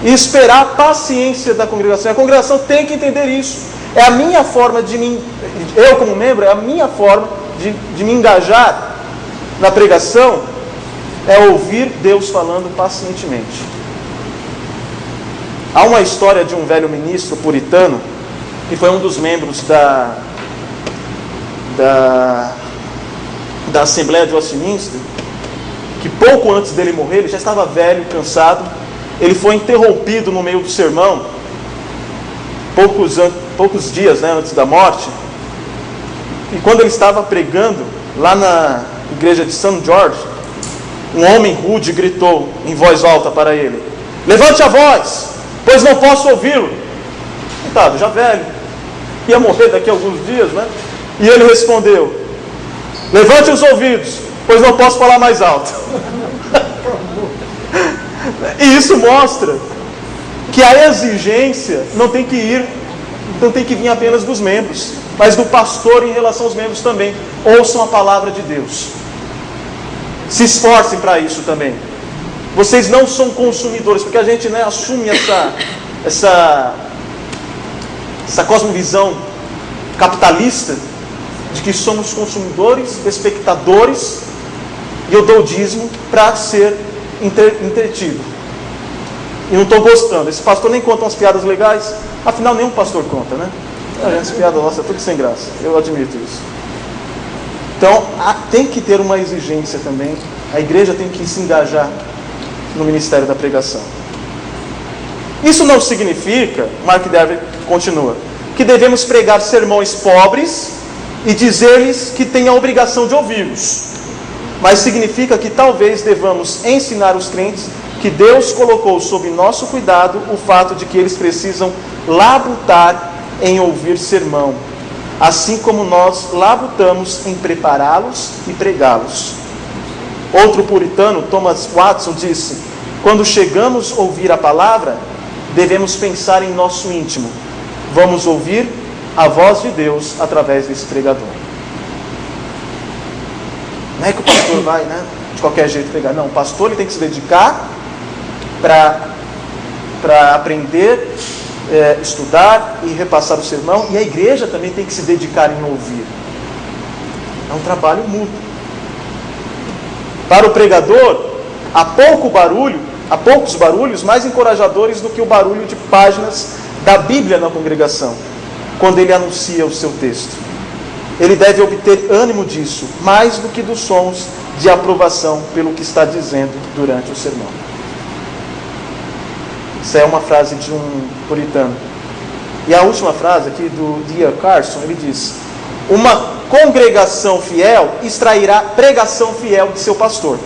Speaker 1: e esperar a paciência da congregação. A congregação tem que entender isso. É a minha forma de mim, eu como membro, é a minha forma de me engajar na pregação, é ouvir Deus falando pacientemente. Há uma história de um velho ministro puritano, que foi um dos membros da Assembleia de Westminster, que pouco antes dele morrer, ele já estava velho, cansado, ele foi interrompido no meio do sermão, poucos dias, né, antes da morte, e quando ele estava pregando, lá na igreja de St. George, um homem rude gritou em voz alta para ele: levante a voz, pois não posso ouvi-lo. Coitado, já velho, ia morrer daqui a alguns dias, né? E ele respondeu: levante os ouvidos, pois não posso falar mais alto. E isso mostra que a exigência não tem que vir apenas dos membros, mas do pastor em relação aos membros também. Ouçam a palavra de Deus, se esforcem para isso também. Vocês não são consumidores, porque a gente, né, assume essa cosmovisão capitalista de que somos consumidores, espectadores, e eu dou o dízimo para ser entretido. E não estou gostando. Esse pastor nem conta umas piadas legais. Afinal, nenhum pastor conta, né? As piadas nossas é tudo sem graça. Eu admito isso. Então, tem que ter uma exigência também. A igreja tem que se engajar no ministério da pregação. Isso não significa, Mark Dever continua, que devemos pregar sermões pobres e dizer-lhes que têm a obrigação de ouvi-los. mas significa que talvez devamos ensinar os crentes que Deus colocou sob nosso cuidado o fato de que eles precisam labutar em ouvir sermão, assim como nós labutamos em prepará-los e pregá-los. Outro puritano, Thomas Watson, disse: quando chegamos a ouvir a palavra, devemos pensar em nosso íntimo. Vamos ouvir a voz de Deus através desse pregador. Não é que o pastor vai, de qualquer jeito pregar. Não, o pastor ele tem que se dedicar para aprender, estudar e repassar o sermão. E a igreja também tem que se dedicar em ouvir. É um trabalho mútuo. Para o pregador, há poucos barulhos mais encorajadores do que o barulho de páginas da Bíblia na congregação, quando ele anuncia o seu texto. Ele deve obter ânimo disso, mais do que dos sons de aprovação pelo que está dizendo durante o sermão. Essa é uma frase de um puritano. E a última frase aqui do D.A. Carson, ele diz: uma congregação fiel extrairá pregação fiel de seu pastor.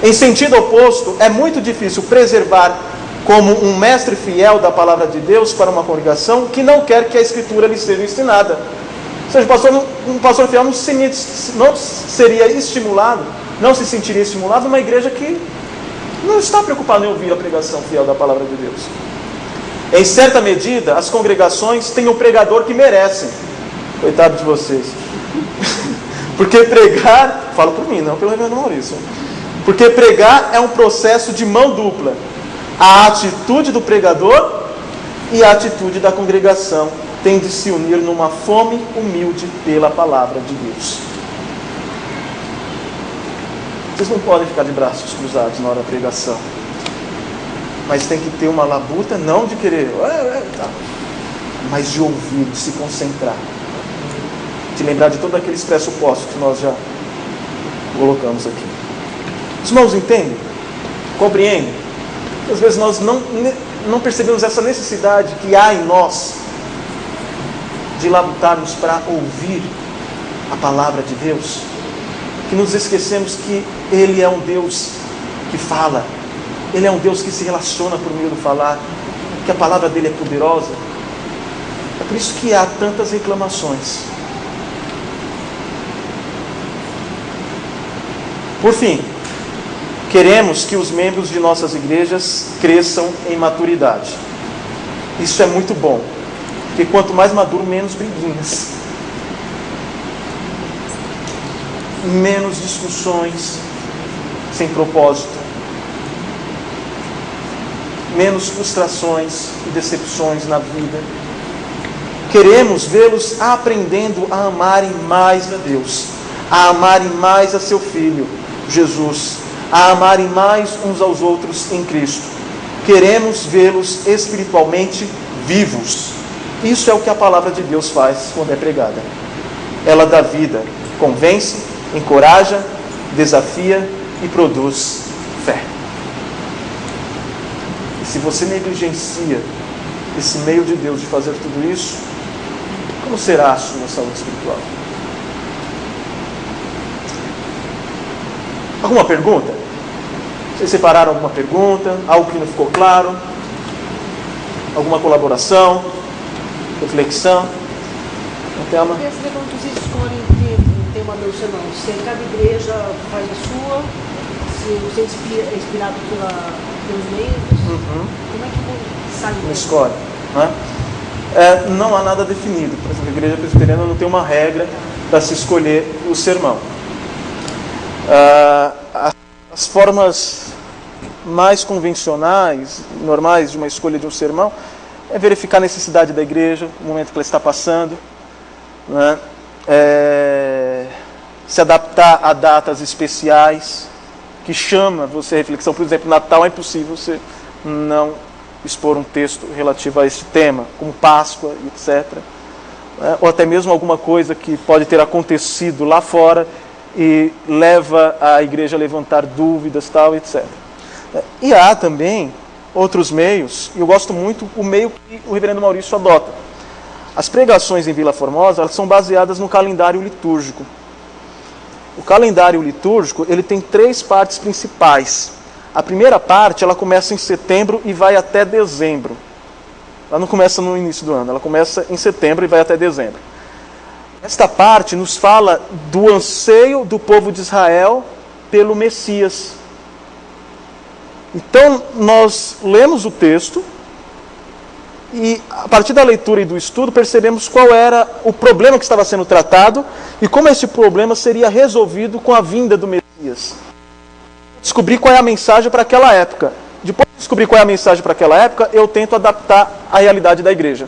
Speaker 1: Em sentido oposto, é muito difícil preservar como um mestre fiel da palavra de Deus para uma congregação que não quer que a Escritura lhe seja ensinada. Ou seja, um pastor fiel não seria estimulado, não se sentiria estimulado numa igreja que não está preocupada em ouvir a pregação fiel da palavra de Deus. Em certa medida, as congregações têm um pregador que merecem. Coitado de vocês. Porque pregar, falo por mim, não pelo reverendo Maurício. Porque pregar é um processo de mão dupla. A atitude do pregador e a atitude da congregação tem de se unir numa fome humilde pela palavra de Deus. Vocês não podem ficar de braços cruzados na hora da pregação. Mas tem que ter uma labuta, não de querer, mas de ouvir, de se concentrar. De lembrar de todos aqueles pressupostos que nós já colocamos aqui. Os irmãos entendem? Compreendem? Às vezes nós não percebemos essa necessidade que há em nós de labutarmos para ouvir a palavra de Deus, que nos esquecemos que Ele é um Deus que fala, Ele é um Deus que se relaciona por meio do falar, que a palavra dele é poderosa. É por isso que há tantas reclamações. Por fim, queremos que os membros de nossas igrejas cresçam em maturidade. Isso é muito bom, porque quanto mais maduro, menos briguinhas, menos discussões sem propósito, menos frustrações e decepções na vida. Queremos vê-los aprendendo a amarem mais a Deus, a amarem mais a seu Filho, Jesus, a amarem mais uns aos outros em Cristo. Queremos vê-los espiritualmente vivos. Isso é o que a palavra de Deus faz quando é pregada. Ela dá vida, convence, encoraja, desafia e produz fé. E se você negligencia esse meio de Deus de fazer tudo isso, como será a sua saúde espiritual? Alguma pergunta? Vocês separaram alguma pergunta? Algo que não ficou claro? Alguma colaboração? Reflexão? Thelma?
Speaker 16: Eu queria saber como vocês escolhem ter uma noção, não. Se cada igreja faz a sua, se você é inspirado pelos membros, como é que sai?
Speaker 1: Uma escolhe, né? Não há nada definido. Por exemplo, a igreja presbiteriana não tem uma regra para se escolher o sermão. As formas mais convencionais, normais de uma escolha de um sermão é verificar a necessidade da igreja, o momento que ela está passando, né? Se adaptar a datas especiais que chama você a reflexão. Por exemplo, Natal é impossível você não expor um texto relativo a esse tema, como Páscoa, etc. Ou até mesmo alguma coisa que pode ter acontecido lá fora e leva a igreja a levantar dúvidas, tal, etc. E há também outros meios, e eu gosto muito o meio que o reverendo Maurício adota. As pregações em Vila Formosa, elas são baseadas no calendário litúrgico. O calendário litúrgico, ele tem 3 partes principais. A primeira parte, ela começa em setembro e vai até dezembro. Ela não começa no início do ano, ela começa em setembro e vai até dezembro. Esta parte nos fala do anseio do povo de Israel pelo Messias. Então, nós lemos o texto e, a partir da leitura e do estudo, percebemos qual era o problema que estava sendo tratado e como esse problema seria resolvido com a vinda do Messias. Descobrir qual é a mensagem para aquela época. Depois de descobrir qual é a mensagem para aquela época, eu tento adaptar à realidade da igreja.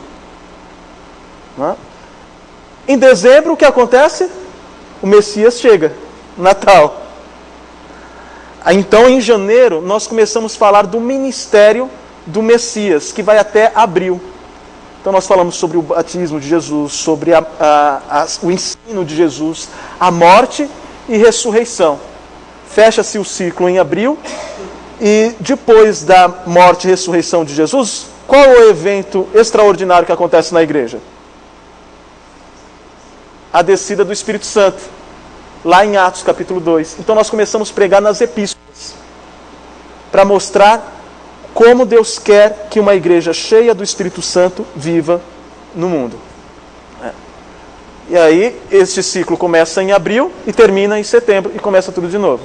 Speaker 1: Não é? Em dezembro, o que acontece? O Messias chega, Natal. Então, em janeiro, nós começamos a falar do ministério do Messias, que vai até abril. Então, nós falamos sobre o batismo de Jesus, sobre o ensino de Jesus, a morte e ressurreição. Fecha-se o ciclo em abril, e depois da morte e ressurreição de Jesus, qual é o evento extraordinário que acontece na igreja? A descida do Espírito Santo, lá em Atos capítulo 2. Então nós começamos a pregar nas epístolas, para mostrar como Deus quer que uma igreja cheia do Espírito Santo viva no mundo. E aí, este ciclo começa em abril e termina em setembro e começa tudo de novo.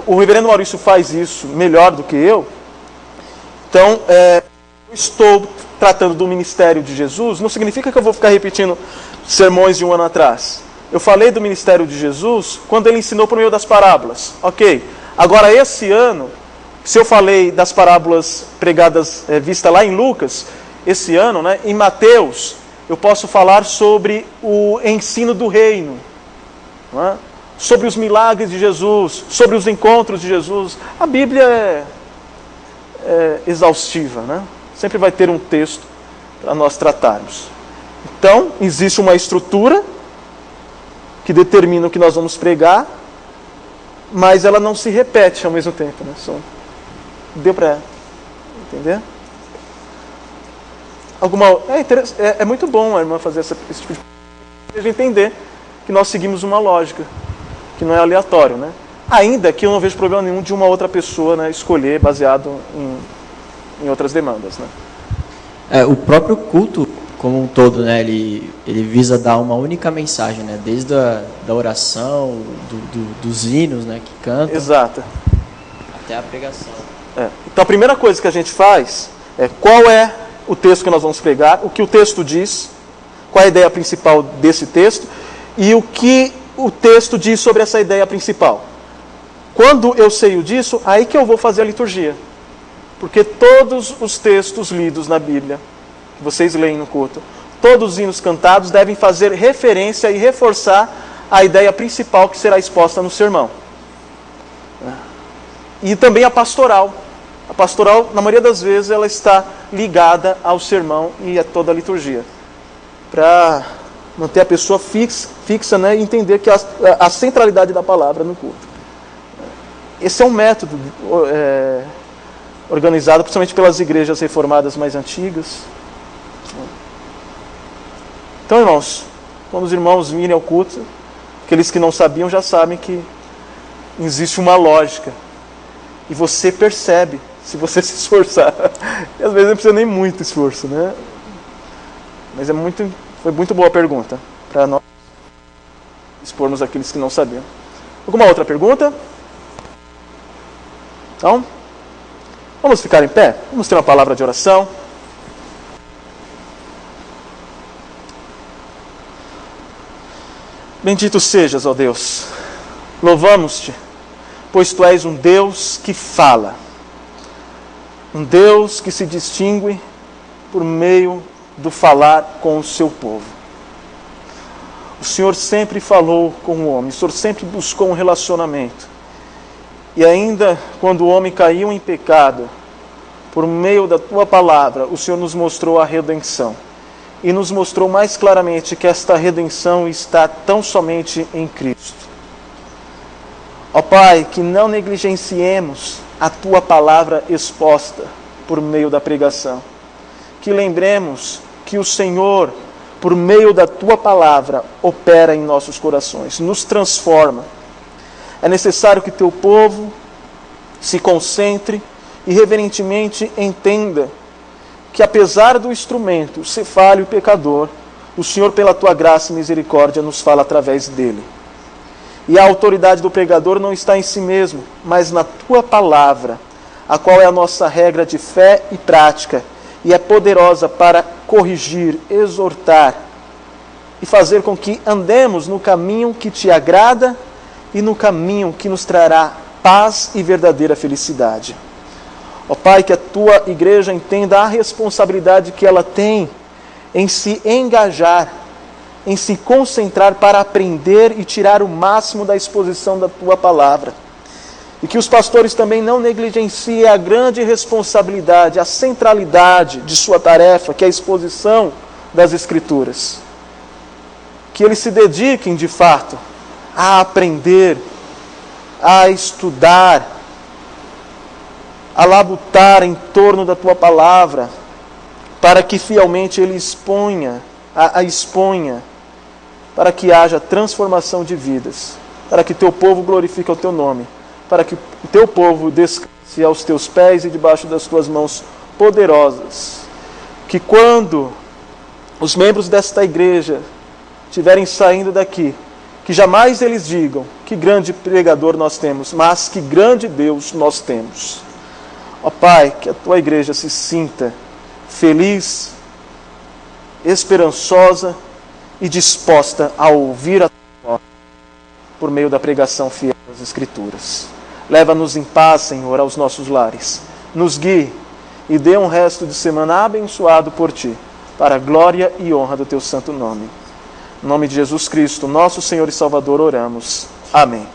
Speaker 1: O reverendo Maurício faz isso melhor do que eu. Então, eu estou tratando do ministério de Jesus, não significa que eu vou ficar repetindo sermões de um ano atrás. Eu falei do ministério de Jesus quando ele ensinou por meio das parábolas. Ok. Agora, esse ano, se eu falei das parábolas pregadas, vista lá em Lucas, esse ano, né, em Mateus, eu posso falar sobre o ensino do reino, não é? Sobre os milagres de Jesus, sobre os encontros de Jesus. A Bíblia é exaustiva, né? Sempre vai ter um texto para nós tratarmos. Então, existe uma estrutura que determina o que nós vamos pregar, mas ela não se repete ao mesmo tempo, né? Deu para entender? É muito bom a irmã fazer esse tipo de coisa, entender que nós seguimos uma lógica, que não é aleatório, né? Ainda que eu não vejo problema nenhum de uma outra pessoa, né, escolher baseado em outras demandas, né?
Speaker 17: O próprio culto como um todo, né, ele visa dar uma única mensagem, né, desde da oração, dos hinos, né, que cantam.
Speaker 1: Exato.
Speaker 17: Até a pregação.
Speaker 1: Então a primeira coisa que a gente faz é qual é o texto que nós vamos pregar, o que o texto diz, qual é a ideia principal desse texto e o que o texto diz sobre essa ideia principal. Quando eu sei disso, aí que eu vou fazer a liturgia. Porque todos os textos lidos na Bíblia, que vocês leem no culto, todos os hinos cantados devem fazer referência e reforçar a ideia principal que será exposta no sermão. E também a pastoral. A pastoral, na maioria das vezes, ela está ligada ao sermão e a toda a liturgia. Para manter a pessoa fixa, né, e entender que a centralidade da palavra no culto. Esse é um método organizado principalmente pelas igrejas reformadas mais antigas. Então, irmãos, quando os irmãos virem ao culto, aqueles que não sabiam já sabem que existe uma lógica. E você percebe, se você se esforçar. E às vezes não precisa nem muito esforço, né? Mas foi muito boa a pergunta, para nós expormos aqueles que não sabiam. Alguma outra pergunta? Então, vamos ficar em pé? Vamos ter uma palavra de oração. Bendito sejas, ó Deus. Louvamos-te, pois Tu és um Deus que fala. Um Deus que se distingue por meio do falar com o seu povo. O Senhor sempre falou com o homem, o Senhor sempre buscou um relacionamento. E ainda quando o homem caiu em pecado, por meio da Tua palavra, o Senhor nos mostrou a redenção. E nos mostrou mais claramente que esta redenção está tão somente em Cristo. Ó Pai, que não negligenciemos a Tua palavra exposta por meio da pregação. Que lembremos que o Senhor, por meio da tua palavra, opera em nossos corações, nos transforma. É necessário que teu povo se concentre e reverentemente entenda que, apesar do instrumento ser falho e pecador, o Senhor, pela tua graça e misericórdia, nos fala através dele. E a autoridade do pregador não está em si mesmo, mas na tua palavra, a qual é a nossa regra de fé e prática, e é poderosa para corrigir, exortar e fazer com que andemos no caminho que te agrada e no caminho que nos trará paz e verdadeira felicidade. Ó Pai, que a tua igreja entenda a responsabilidade que ela tem em se engajar, em se concentrar para aprender e tirar o máximo da exposição da tua palavra. E que os pastores também não negligenciem a grande responsabilidade, a centralidade de sua tarefa, que é a exposição das Escrituras. Que eles se dediquem, de fato, a aprender, a estudar, a labutar em torno da tua palavra, para que fielmente ele exponha, para que haja transformação de vidas, para que teu povo glorifique o teu nome, para que o teu povo descanse aos teus pés e debaixo das tuas mãos poderosas. Que quando os membros desta igreja estiverem saindo daqui, que jamais eles digam que grande pregador nós temos, mas que grande Deus nós temos. Ó Pai, que a tua igreja se sinta feliz, esperançosa e disposta a ouvir a tua voz por meio da pregação fiel das Escrituras. Leva-nos em paz, Senhor, aos nossos lares. Nos guie e dê um resto de semana abençoado por Ti, para a glória e honra do Teu santo nome. Em nome de Jesus Cristo, nosso Senhor e Salvador, oramos. Amém.